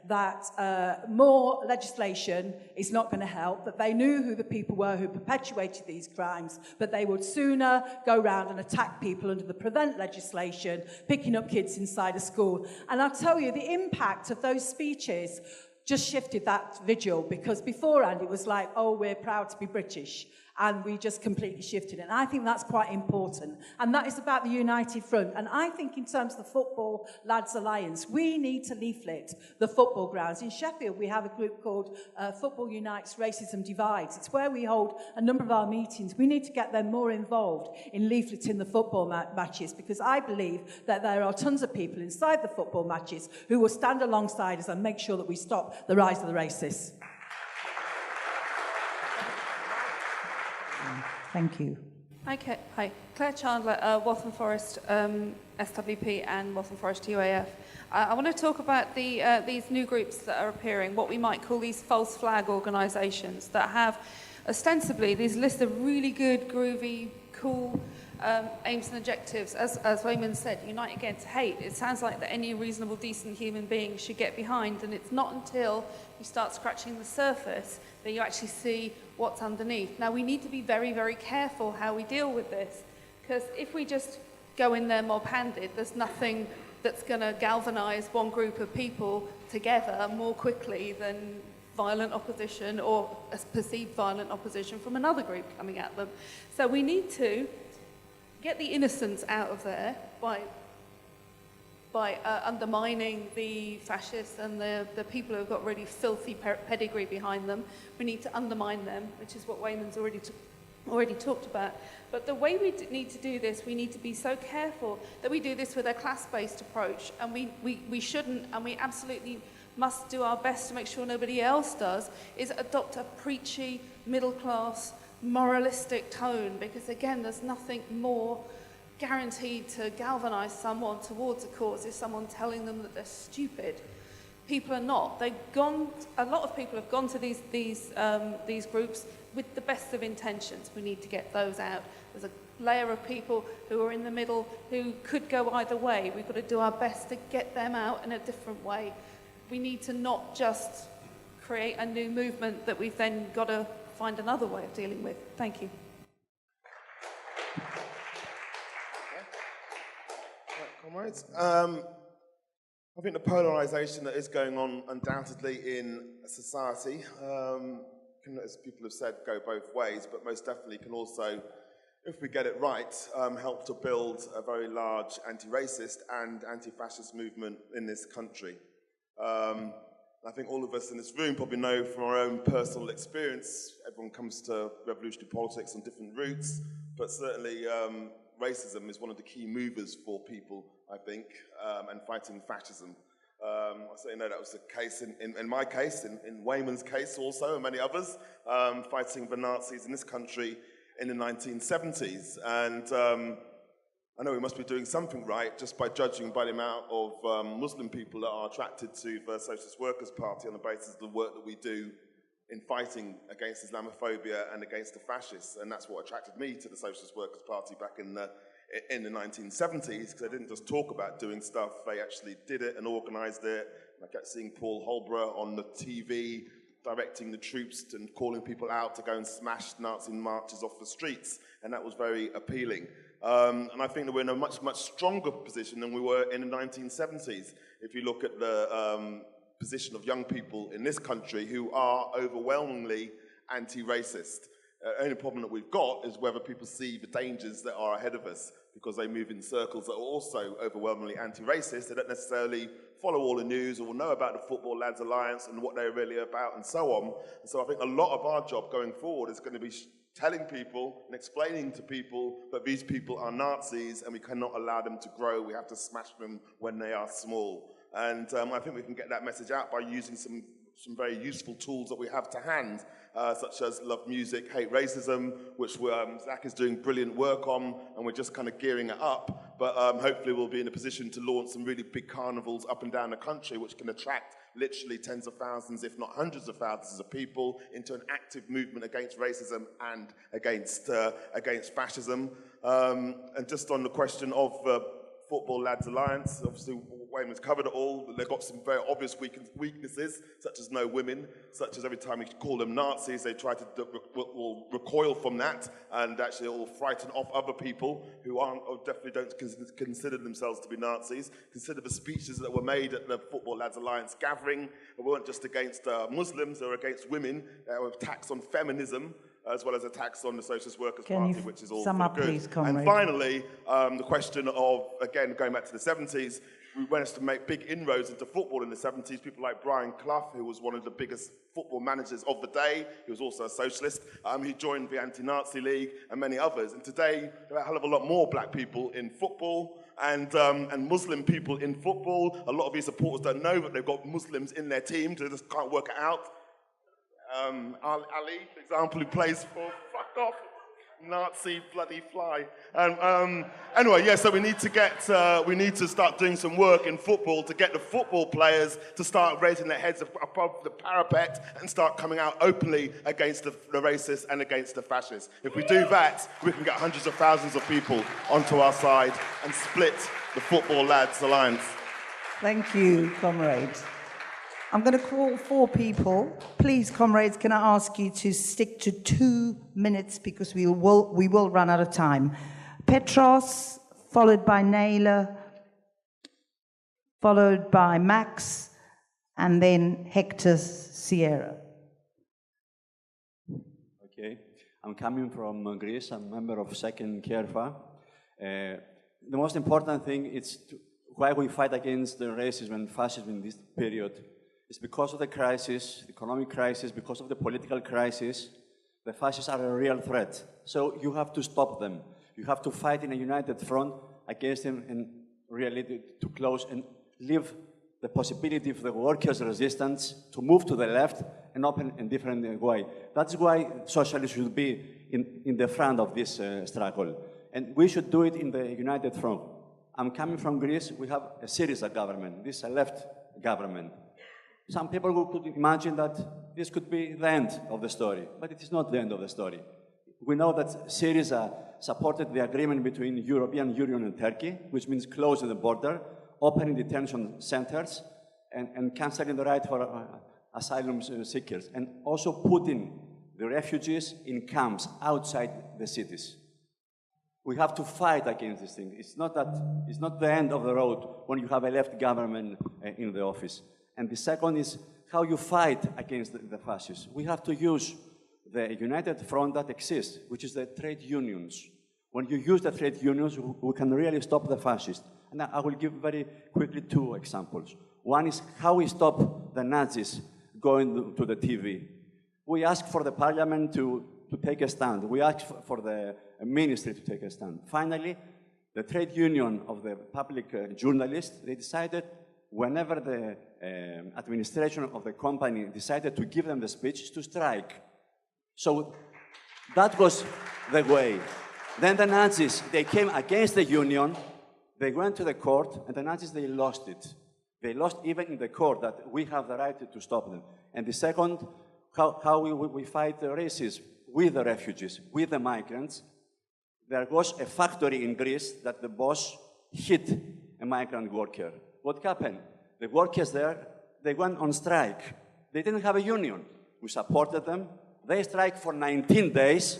that more legislation is not going to help, that they knew who the people were who perpetuated these crimes, but they would sooner go round and attack people under the prevent legislation, picking up kids inside a school. And I'll tell you, the impact of those speeches just shifted that vigil, because beforehand it was like, oh, we're proud to be British. And we just completely shifted it. And I think that's quite important. And that is about the United Front. And I think in terms of the Football Lads Alliance, we need to leaflet the football grounds. In Sheffield, we have a group called Football Unites, Racism Divides. It's where we hold a number of our meetings. We need to get them more involved in leafleting the football matches, because I believe that there are tons of people inside the football matches who will stand alongside us and make sure that we stop the rise of the racists. Thank you. Okay, hi. Claire Chandler, Waltham Forest SWP and Waltham Forest UAF. I want to talk about these new groups that are appearing, what we might call these false flag organisations that have ostensibly these lists of really good, groovy, cool aims and objectives. As Weyman said, unite against hate. It sounds like that any reasonable, decent human being should get behind, and it's not until you start scratching the surface that you actually see what's underneath. Now, we need to be very, very careful how we deal with this, because if we just go in there mob-handed, there's nothing that's going to galvanise one group of people together more quickly than violent opposition or a perceived violent opposition from another group coming at them. So we need to get the innocents out of there by undermining the fascists and the people who have got really filthy pedigree behind them. We need to undermine them, which is what Weyman's already talked about. But the way we need to do this, we need to be so careful that we do this with a class-based approach, and we shouldn't, and we absolutely must do our best to make sure nobody else does, is adopt a preachy, middle-class, moralistic tone, because again, there's nothing more guaranteed to galvanise someone towards a cause is someone telling them that they're stupid. People are not. A lot of people have gone to these groups with the best of intentions. We need to get those out. There's a layer of people who are in the middle who could go either way. We've got to do our best to get them out in a different way. We need to not just create a new movement that we've then got to find another way of dealing with. Thank you. Comrades, I think the polarisation that is going on undoubtedly in society can, as people have said, go both ways, but most definitely can also, if we get it right, help to build a very large anti-racist and anti-fascist movement in this country. I think all of us in this room probably know from our own personal experience, everyone comes to revolutionary politics on different routes, but certainly racism is one of the key movers for people, I think, and fighting fascism. I certainly know that was the case in my case, in Weyman's case also, and many others, fighting the Nazis in this country in the 1970s. And I know we must be doing something right just by judging by the amount of Muslim people that are attracted to the Socialist Workers' Party on the basis of the work that we do in fighting against Islamophobia and against the fascists. And that's what attracted me to the Socialist Workers' Party back in the 1970s, because they didn't just talk about doing stuff, they actually did it and organised it. I kept seeing Paul Holbrook on the TV directing the troops and calling people out to go and smash Nazi marches off the streets, and that was very appealing. And I think that we're in a much, much stronger position than we were in the 1970s. If you look at the position of young people in this country who are overwhelmingly anti-racist. Only problem that we've got is whether people see the dangers that are ahead of us, because they move in circles that are also overwhelmingly anti-racist. They don't necessarily follow all the news or know about the Football Lads Alliance and what they're really about and so on. And so I think a lot of our job going forward is going to be telling people and explaining to people that these people are Nazis and we cannot allow them to grow. We have to smash them when they are small. And I think we can get that message out by using some very useful tools that we have to hand, such as Love Music, Hate Racism, which Zach is doing brilliant work on, and we're just kind of gearing it up. But hopefully we'll be in a position to launch some really big carnivals up and down the country, which can attract literally tens of thousands, if not hundreds of thousands of people into an active movement against racism and against fascism. And just on the question of Football Lads Alliance, obviously Weyman's covered it all. They've got some very obvious weaknesses, such as no women, such as every time we call them Nazis, they try to recoil from that, and actually it will frighten off other people who aren't, or definitely don't consider themselves to be Nazis. Consider the speeches that were made at the Football Lads Alliance gathering. They weren't just against Muslims, they were against women. They were attacks on feminism, as well as attacks on the Socialist Workers' Party, which is all sum up, good. Please, comrade? And finally, the question of, again, going back to the 70s, we went to make big inroads into football in the 70s. People like Brian Clough, who was one of the biggest football managers of the day. He was also a socialist. He joined the Anti-Nazi League and many others. And today, there are a hell of a lot more black people in football and Muslim people in football. A lot of these supporters don't know that they've got Muslims in their team, so they just can't work it out. Ali, for example, who plays for, fuck off, Nazi bloody fly. Anyway, yeah, so we need to start doing some work in football to get the football players to start raising their heads above the parapet and start coming out openly against the racists and against the fascists. If we do that, we can get hundreds of thousands of people onto our side and split the Football Lads Alliance. Thank you, comrade. I'm going to call 4 people. Please, comrades, can I ask you to stick to 2 minutes because we will run out of time. Petros, followed by Naylor, followed by Max, and then Hector Sierra. Okay, I'm coming from Greece. I'm a member of Second Kerfa. The most important thing is why we fight against the racism and fascism in this period. It's because of the crisis, the economic crisis, because of the political crisis. The fascists are a real threat. So you have to stop them. You have to fight in a united front against them and really to close and leave the possibility for the workers' resistance to move to the left and open a different way. That's why socialists should be in the front of this struggle. And we should do it in the united front. I'm coming from Greece. We have a Syriza government. This is a left government. Some people could imagine that this could be the end of the story, but it is not the end of the story. We know that Syriza supported the agreement between the European Union and Turkey, which means closing the border, opening detention centers, and cancelling the right for asylum seekers, and also putting the refugees in camps outside the cities. We have to fight against this thing. It's not the end of the road when you have a left government in the office. And the second is how you fight against the fascists. We have to use the united front that exists, which is the trade unions. When you use the trade unions, we can really stop the fascists. And I will give very quickly 2 examples. One is how we stop the Nazis going to the TV. We ask for the parliament to take a stand. We ask for the ministry to take a stand. Finally, the trade union of the public journalists, they decided whenever the administration of the company decided to give them the speech to strike. So that was the way. Then the Nazis, they came against the union, they went to the court, and the Nazis, they lost it. They lost even in the court that we have the right to stop them. And the second, how we fight the racism with the refugees, with the migrants. There was a factory in Greece that the boss hit a migrant worker. What happened? The workers there, they went on strike. They didn't have a union. We supported them. They strike for 19 days.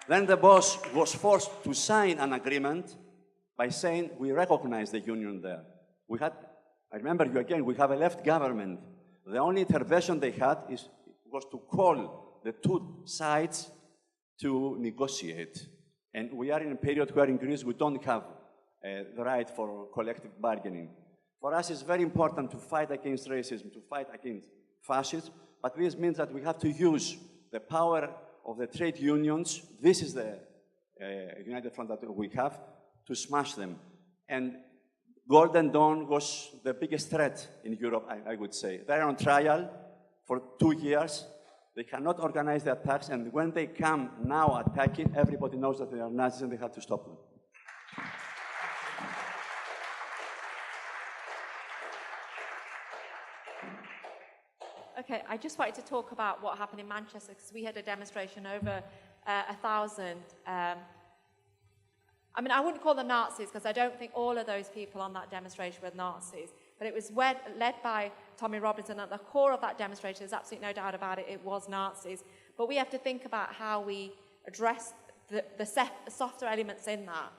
Then the boss was forced to sign an agreement by saying, we recognize the union there. I remember you again, we have a left government. The only intervention they had was to call the two sides to negotiate. And we are in a period where in Greece we don't have the right for collective bargaining. For us, it's very important to fight against racism, to fight against fascism, but this means that we have to use the power of the trade unions. This is the United Front that we have, to smash them. And Golden Dawn was the biggest threat in Europe, I would say. They're on trial for 2 years. They cannot organize the attacks, and when they come now attacking, everybody knows that they are Nazis and they have to stop them. Okay, I just wanted to talk about what happened in Manchester, because we had a demonstration over 1,000. I mean, I wouldn't call them Nazis, because I don't think all of those people on that demonstration were Nazis, but it was led by Tommy Robinson. At the core of that demonstration, there's absolutely no doubt about it, it was Nazis. But we have to think about how we address the softer elements in that,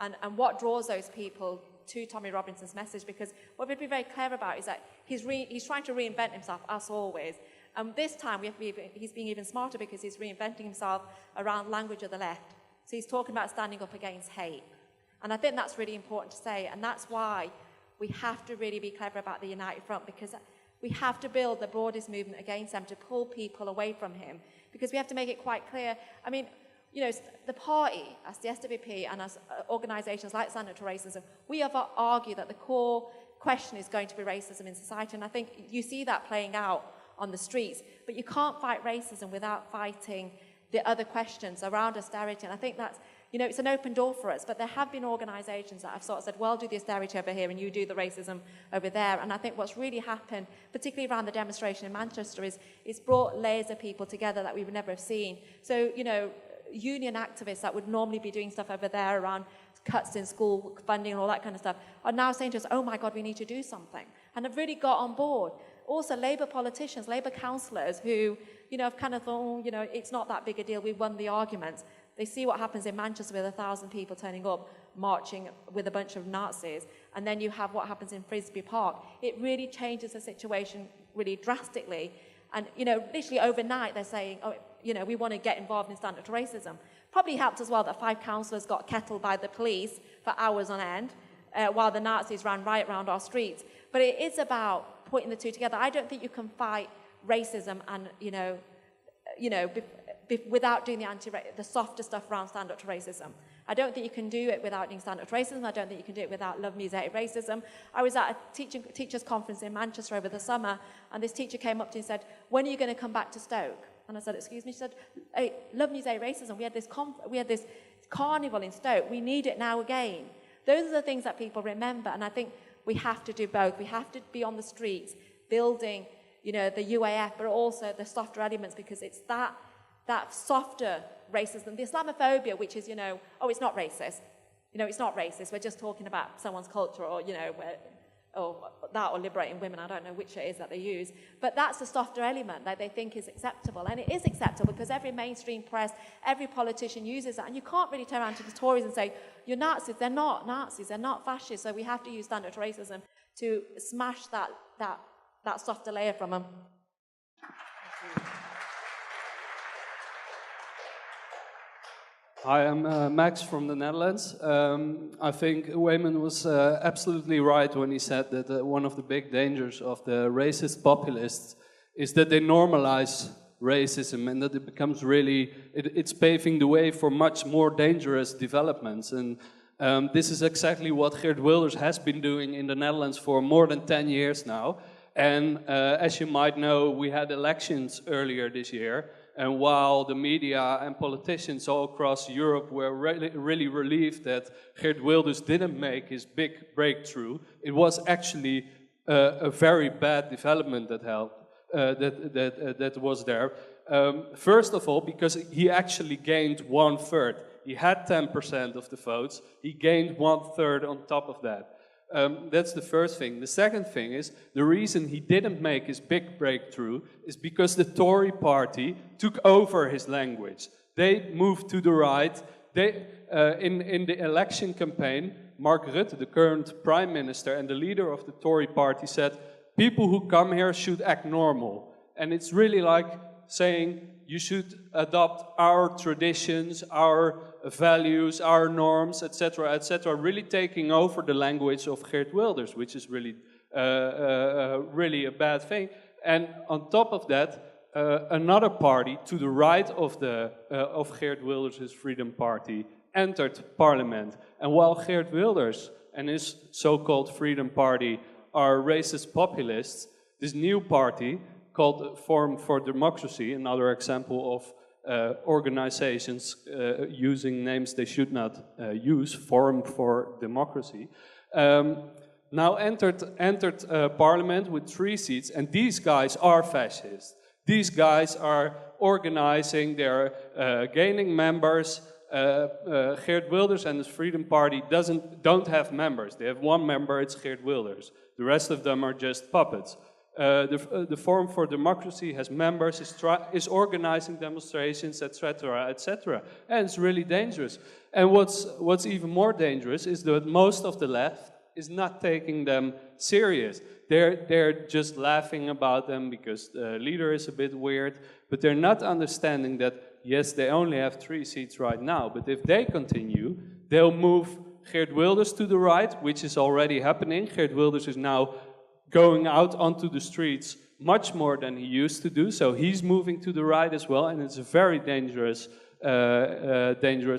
and what draws those people to Tommy Robinson's message, because what we'd be very clear about is that he's trying to reinvent himself, as always. And this time he's being even smarter, because he's reinventing himself around language of the left. So he's talking about standing up against hate. And I think that's really important to say, and that's why we have to really be clever about the United Front, because we have to build the broadest movement against them to pull people away from him, because we have to make it quite clear. I mean, you know, the party, as the SWP and as organisations like Stand Up to Racism, we have argued that the core question is going to be racism in society, and I think you see that playing out on the streets. But you can't fight racism without fighting the other questions around austerity, and I think that's, you know, it's an open door for us, but there have been organisations that have sort of said, well, do the austerity over here and you do the racism over there. And I think what's really happened, particularly around the demonstration in Manchester, is it's brought layers of people together that we would never have seen. So, you know, union activists that would normally be doing stuff over there around cuts in school funding and all that kind of stuff are now saying to us, oh my God, we need to do something. And have really got on board. Also, Labour politicians, Labour councillors who, you know, have kind of thought, oh, you know, it's not that big a deal, we won the argument. They see what happens in Manchester with 1,000 people turning up, marching with a bunch of Nazis, and then you have what happens in Frisbee Park. It really changes the situation really drastically. And, you know, literally overnight they're saying, oh, you know, we want to get involved in Stand Up to Racism. Probably helped as well that 5 councillors got kettled by the police for hours on end while the Nazis ran riot around our streets. But it is about putting the two together. I don't think you can fight racism and, without doing the softer stuff around Stand Up to Racism. I don't think you can do it without doing Stand Up to Racism. I don't think you can do it without Love News Hate Racism. I was at a teachers' conference in Manchester over the summer, and this teacher came up to me and said, when are you going to come back to Stoke? And I said, excuse me? She said, hey, Love News Hate Racism, we had this carnival in Stoke. We need it now again. Those are the things that people remember, and I think we have to do both. We have to be on the streets building, you know, the UAF, but also the softer elements, because it's that softer racism, the Islamophobia, which is, you know, oh, it's not racist. You know, it's not racist. We're just talking about someone's culture, or, you know, or liberating women. I don't know which it is that they use. But that's the softer element that they think is acceptable. And it is acceptable because every mainstream press, every politician uses that. And you can't really turn around to the Tories and say, you're Nazis. They're not Nazis. They're not fascists. So we have to use Stand Up to Racism to smash that softer layer from them. Hi, I'm Max from the Netherlands. I think Weyman was absolutely right when he said that one of the big dangers of the racist populists is that they normalize racism, and that it becomes really, it's paving the way for much more dangerous developments. And this is exactly what Geert Wilders has been doing in the Netherlands for more than 10 years now. And as you might know, we had elections earlier this year. And while the media and politicians all across Europe were really relieved that Geert Wilders didn't make his big breakthrough, it was actually a very bad development that that was there. First of all, because he actually gained 1/3. He had 10% of the votes. He gained 1/3 on top of that. That's the first thing. The second thing is, the reason he didn't make his big breakthrough is because the Tory party took over his language. They moved to the right. They, in the election campaign, Mark Rutte, the current prime minister and the leader of the Tory party, said, people who come here should act normal. And it's really like saying, you should adopt our traditions, our values, our norms, etc., etc., really taking over the language of Geert Wilders, which is really, really a bad thing. And on top of that, another party to the right of Geert Wilders' Freedom Party entered parliament. And while Geert Wilders and his so-called Freedom Party are racist populists, this new party called Forum for Democracy, another example of organizations using names they should not use, Forum for Democracy, now entered parliament with 3 seats, and these guys are fascists. These guys are organizing, they're gaining members. Geert Wilders and his Freedom Party don't have members. They have 1 member, it's Geert Wilders. The rest of them are just puppets. The Forum for Democracy has members, is organizing demonstrations, etc., etc. And it's really dangerous. And what's even more dangerous is that most of the left is not taking them serious. They're just laughing about them because the leader is a bit weird, but they're not understanding that, yes, they only have 3 seats right now, but if they continue, they'll move Geert Wilders to the right, which is already happening. Geert Wilders is now going out onto the streets much more than he used to do, so he's moving to the right as well, and it's a very dangerous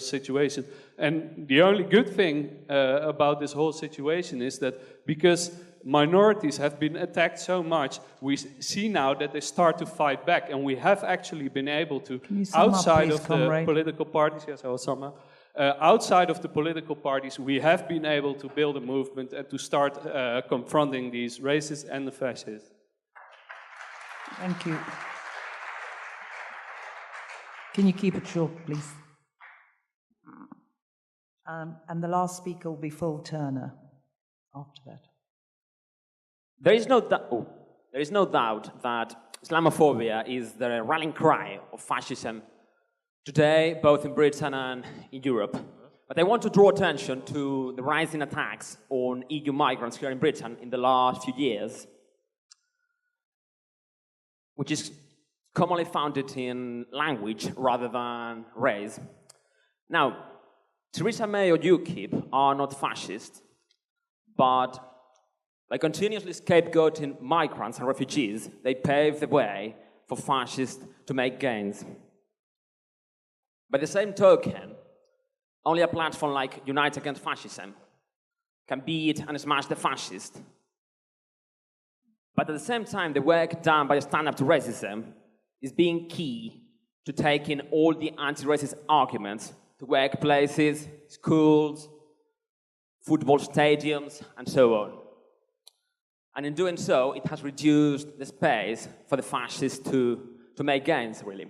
situation. And the only good thing about this whole situation is that because minorities have been attacked so much, we see now that they start to fight back, and we have actually been able to, outside of the political parties, yes, Osama, outside of the political parties, we have been able to build a movement and to start confronting these racists and the fascists. Thank you. Can you keep it short, please? And the last speaker will be Phil Turner after that. There is no doubt that Islamophobia is the rallying cry of fascism today, both in Britain and in Europe. But I want to draw attention to the rising attacks on EU migrants here in Britain in the last few years, which is commonly founded in language rather than race. Now, Theresa May or UKIP are not fascist, but by continuously scapegoating migrants and refugees, they pave the way for fascists to make gains. By the same token, only a platform like Unite Against Fascism can beat and smash the fascist. But at the same time, the work done by Stand Up to Racism is being key to taking all the anti-racist arguments to workplaces, schools, football stadiums, and so on. And in doing so, it has reduced the space for the fascists to make gains, really.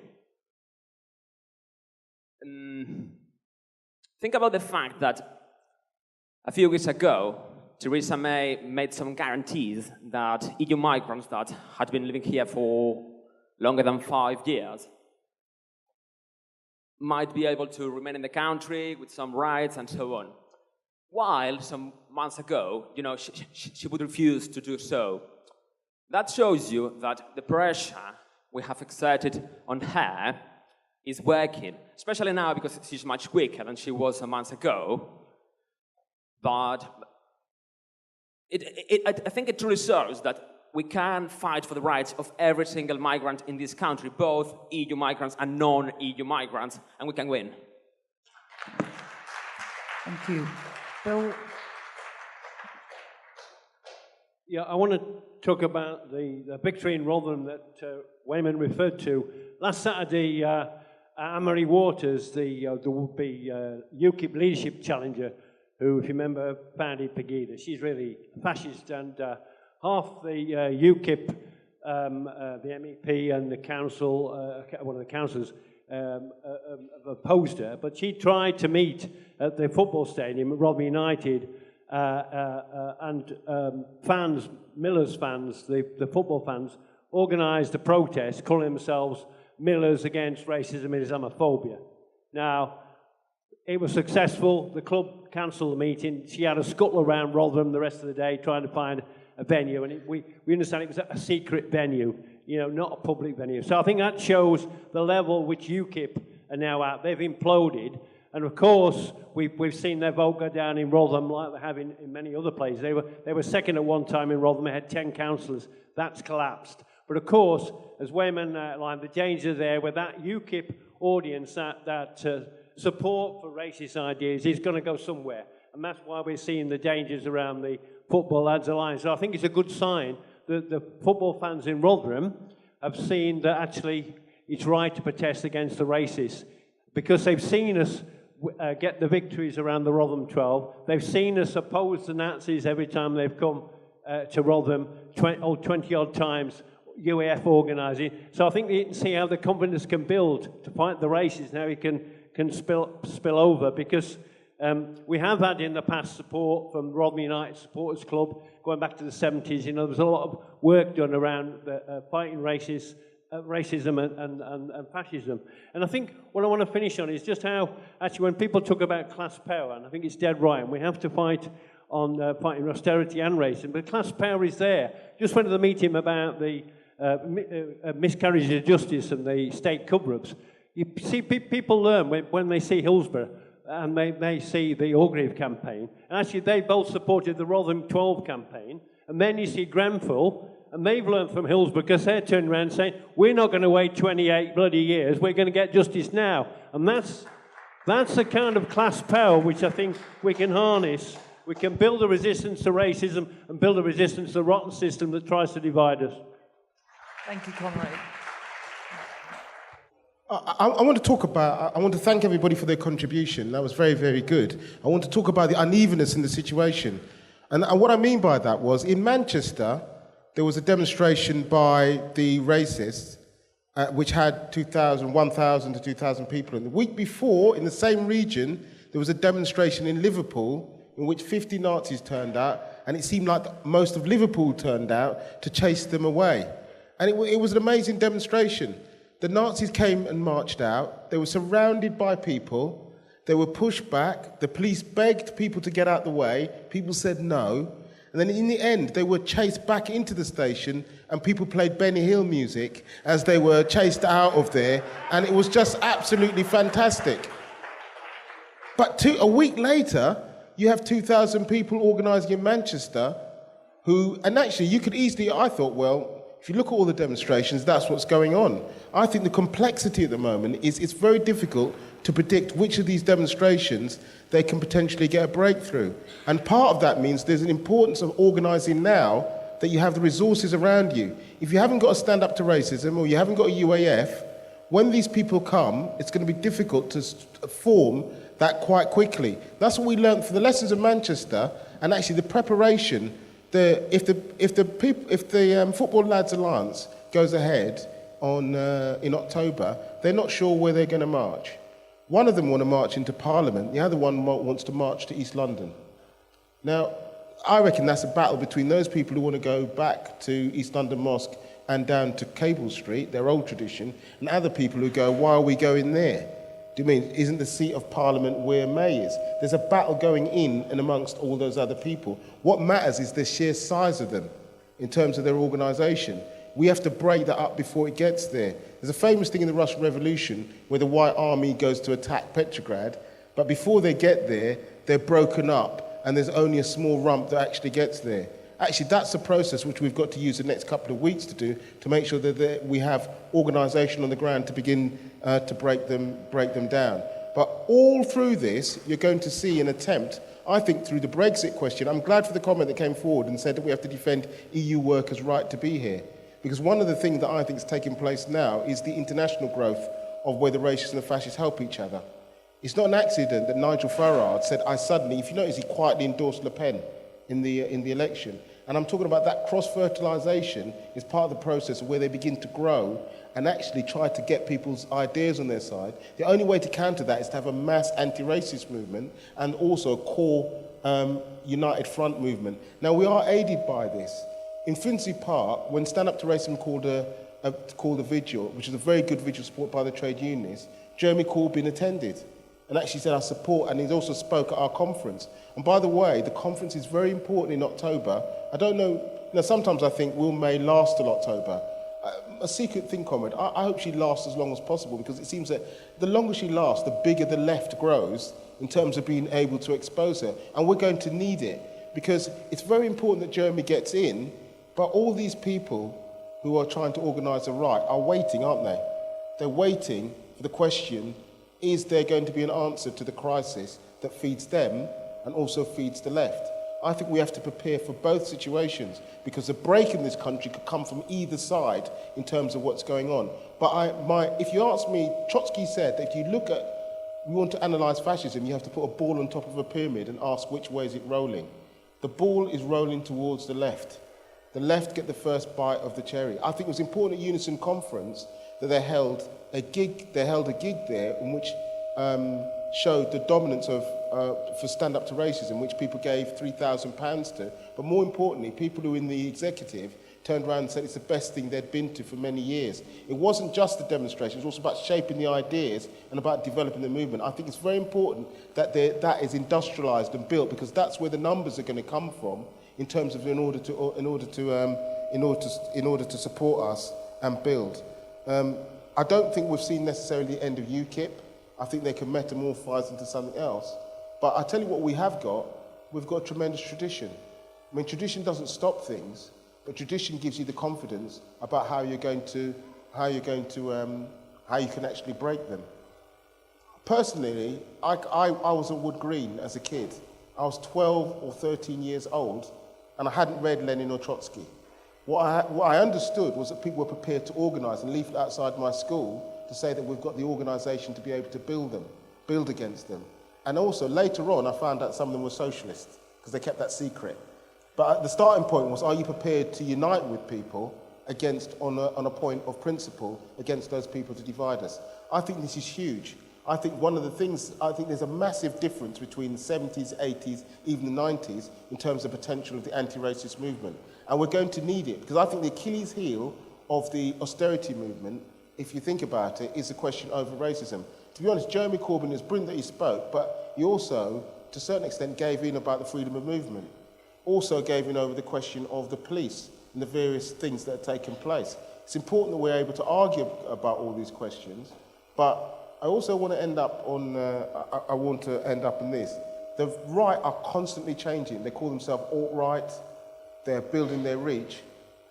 Think about the fact that a few weeks ago, Theresa May made some guarantees that EU migrants that had been living here for longer than 5 years might be able to remain in the country with some rights and so on. While some months ago, she would refuse to do so. That shows you that the pressure we have exerted on her is working, especially now because she's much weaker than she was a month ago. But I think it truly shows that we can fight for the rights of every single migrant in this country, both EU migrants and non-EU migrants, and we can win. Thank you. Bill? Yeah, I want to talk about the victory in Rotherham that Weyman referred to. Last Saturday, Anne-Marie Waters, the would-be UKIP leadership challenger, who, if you remember, founded Pegida. She's really a fascist, and half the UKIP, the MEP and the council, one of the councillors, opposed her. But she tried to meet at the football stadium at Rotherham United, and fans, Millers fans, the football fans, organised a protest calling themselves Millers Against Racism and Islamophobia. Now, it was successful. The club cancelled the meeting. She had to scuttle around Rotherham the rest of the day trying to find a venue, and we understand it was a secret venue, you know, not a public venue. So I think that shows the level which UKIP are now at. They've imploded, and of course we've seen their vote go down in Rotherham like they have in many other places. They were second at one time in Rotherham. They had 10 councillors. That's collapsed. But of course, as Weyman outlined, the danger there with that UKIP audience, that support for racist ideas is going to go somewhere. And that's why we're seeing the dangers around the Football Lads Alliance. So I think it's a good sign that the football fans in Rotherham have seen that actually it's right to protest against the racists, because they've seen us get the victories around the Rotherham 12. They've seen us oppose the Nazis every time they've come to Rotherham, 20-odd times, UAF organising. So I think you can see how the confidence can build to fight the racists, and how it can spill over, because we have had in the past support from Rotherham United Supporters Club going back to the 70s. You know, there's a lot of work done around fighting racism and fascism. And I think what I want to finish on is just how, actually, when people talk about class power, and I think it's dead right, and we have to fight on fighting austerity and racism, but class power is there. Just went to the meeting about the miscarriages of justice and the state cover-ups. You see, people learn when they see Hillsborough and they see the Orgreave campaign. And actually, they both supported the Rotherham 12 campaign. And then you see Grenfell, and they've learned from Hillsborough, because they're turning around saying, we're not going to wait 28 bloody years, we're going to get justice now. And that's the kind of class power which I think we can harness. We can build a resistance to racism and build a resistance to the rotten system that tries to divide us. Thank you, Conrad. I want to thank everybody for their contribution. That was very, very good. I want to talk about the unevenness in the situation. And what I mean by that was, in Manchester, there was a demonstration by the racists, which had 1,000 to 2,000 people. And the week before, in the same region, there was a demonstration in Liverpool in which 50 Nazis turned out, and it seemed like most of Liverpool turned out to chase them away. And it was an amazing demonstration. The Nazis came and marched out. They were surrounded by people. They were pushed back. The police begged people to get out the way. People said no. And then in the end, they were chased back into the station, and people played Benny Hill music as they were chased out of there. And it was just absolutely fantastic. But a week later, you have 2,000 people organising in Manchester and actually you could easily, I thought, well, if you look at all the demonstrations, that's what's going on. I think the complexity at the moment is it's very difficult to predict which of these demonstrations they can potentially get a breakthrough. And part of that means there's an importance of organising now that you have the resources around you. If you haven't got to stand up to racism, or you haven't got a UAF, when these people come, it's going to be difficult to form that quite quickly. That's what we learned from the lessons of Manchester, and actually the preparation. If the Football Lads Alliance goes ahead in October, they're not sure where they're going to march. One of them want to march into Parliament. The other one wants to march to East London. Now, I reckon that's a battle between those people who want to go back to East London Mosque and down to Cable Street, their old tradition, and other people who go, why are we going there? Do you mean, isn't the seat of Parliament where May is? There's a battle going in and amongst all those other people. What matters is the sheer size of them in terms of their organisation. We have to break that up before it gets there. There's a famous thing in the Russian Revolution where the White Army goes to attack Petrograd, but before they get there, they're broken up, and there's only a small rump that actually gets there. Actually, that's a process which we've got to use the next couple of weeks to do, to make sure that we have organisation on the ground to begin to break them down. But all through this, you're going to see an attempt I think through the Brexit question, I'm glad for the comment that came forward and said that we have to defend EU workers' right to be here. Because one of the things that I think is taking place now is the international growth of where the racists and the fascists help each other. It's not an accident that Nigel Farage said, if you notice, he quietly endorsed Le Pen in the election. And I'm talking about that cross-fertilisation is part of the process of where they begin to grow and actually try to get people's ideas on their side. The only way to counter that is to have a mass anti-racist movement and also a core united front movement. Now, we are aided by this. In Finsbury Park, when Stand Up to Racism called a vigil, which is a very good vigil supported by the trade unionists, Jeremy Corbyn attended and actually said, I support, and he also spoke at our conference. And by the way, the conference is very important in October. I don't know, sometimes I think Will May last till October. A secret thing, comrade, I hope she lasts as long as possible, because it seems that the longer she lasts, the bigger the left grows in terms of being able to expose her. And we're going to need it, because it's very important that Jeremy gets in, but all these people who are trying to organise a right are waiting, aren't they? They're waiting for the question, is there going to be an answer to the crisis that feeds them and also feeds the left? I think we have to prepare for both situations, because the break in this country could come from either side in terms of what's going on. But if you ask me, Trotsky said that if you look at, we want to analyse fascism, you have to put a ball on top of a pyramid and ask which way is it rolling. The ball is rolling towards the left. The left get the first bite of the cherry. I think it was important at Unison Conference that they held a gig there in which showed the dominance of for Stand Up to Racism, which people gave £3,000 to. But more importantly, people who in the executive turned around and said it's the best thing they'd been to for many years. It wasn't just the demonstration, it was also about shaping the ideas and about developing the movement. I think it's very important that that is industrialised and built, because that's where the numbers are going to come from in terms of in order to support us and build. I don't think we've seen necessarily the end of UKIP. I think they can metamorphise into something else. But I tell you what we have got, we've got a tremendous tradition. I mean, tradition doesn't stop things, but tradition gives you the confidence about how you can actually break them. Personally, I was at Wood Green as a kid. I was 12 or 13 years old, and I hadn't read Lenin or Trotsky. What I understood was that people were prepared to organise and leaflet outside my school to say that we've got the organisation to be able to build against them. And also, later on, I found out some of them were socialists, because they kept that secret. But the starting point was, are you prepared to unite with people on a point of principle against those people to divide us? I think this is huge. I think there's a massive difference between the 70s, 80s, even the 90s, in terms of potential of the anti-racist movement. And we're going to need it, because I think the Achilles heel of the austerity movement, if you think about it, is the question over racism. To be honest, Jeremy Corbyn is brilliant that he spoke, but he also, to a certain extent, gave in about the freedom of movement. Also gave in over the question of the police and the various things that are taking place. It's important that we're able to argue about all these questions, but I also want to end up on, in this. The right are constantly changing. They call themselves alt-right. They're building their reach.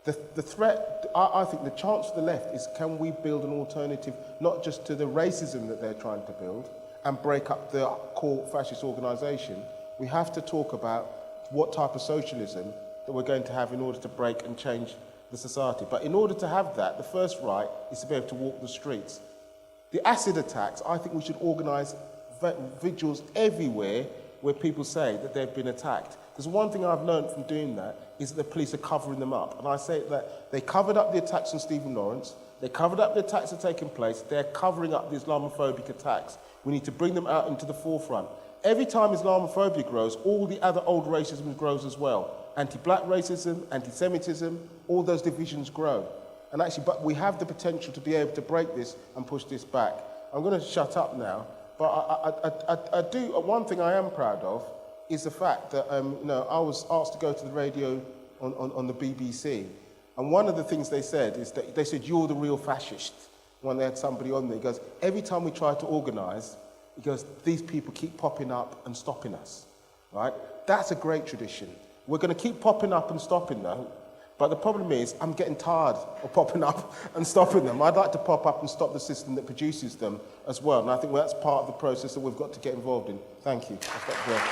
The threat, I think the chance for the left is, can we build an alternative, not just to the racism that they're trying to build and break up the core fascist organisation? We have to talk about what type of socialism that we're going to have in order to break and change the society. But in order to have that, the first right is to be able to walk the streets. The acid attacks, I think we should organise vigils everywhere where people say that they've been attacked. Because one thing I've learned from doing that is that the police are covering them up. And I say that they covered up the attacks on Stephen Lawrence, they covered up the attacks that are taking place, they're covering up the Islamophobic attacks. We need to bring them out into the forefront. Every time Islamophobia grows, all the other old racism grows as well. Anti-black racism, anti-Semitism, all those divisions grow. And actually, but we have the potential to be able to break this and push this back. I'm going to shut up now, but I do, one thing I am proud of is the fact that I was asked to go to the radio on the BBC, and one of the things they said is that they said, you're the real fascist, when they had somebody on there. He goes, every time we try to organise, he goes, these people keep popping up and stopping us, right? That's a great tradition. We're going to keep popping up and stopping them, but the problem is I'm getting tired of popping up and stopping them. I'd like to pop up and stop the system that produces them as well, and I think that's part of the process that we've got to get involved in. Thank you. I'll stop there.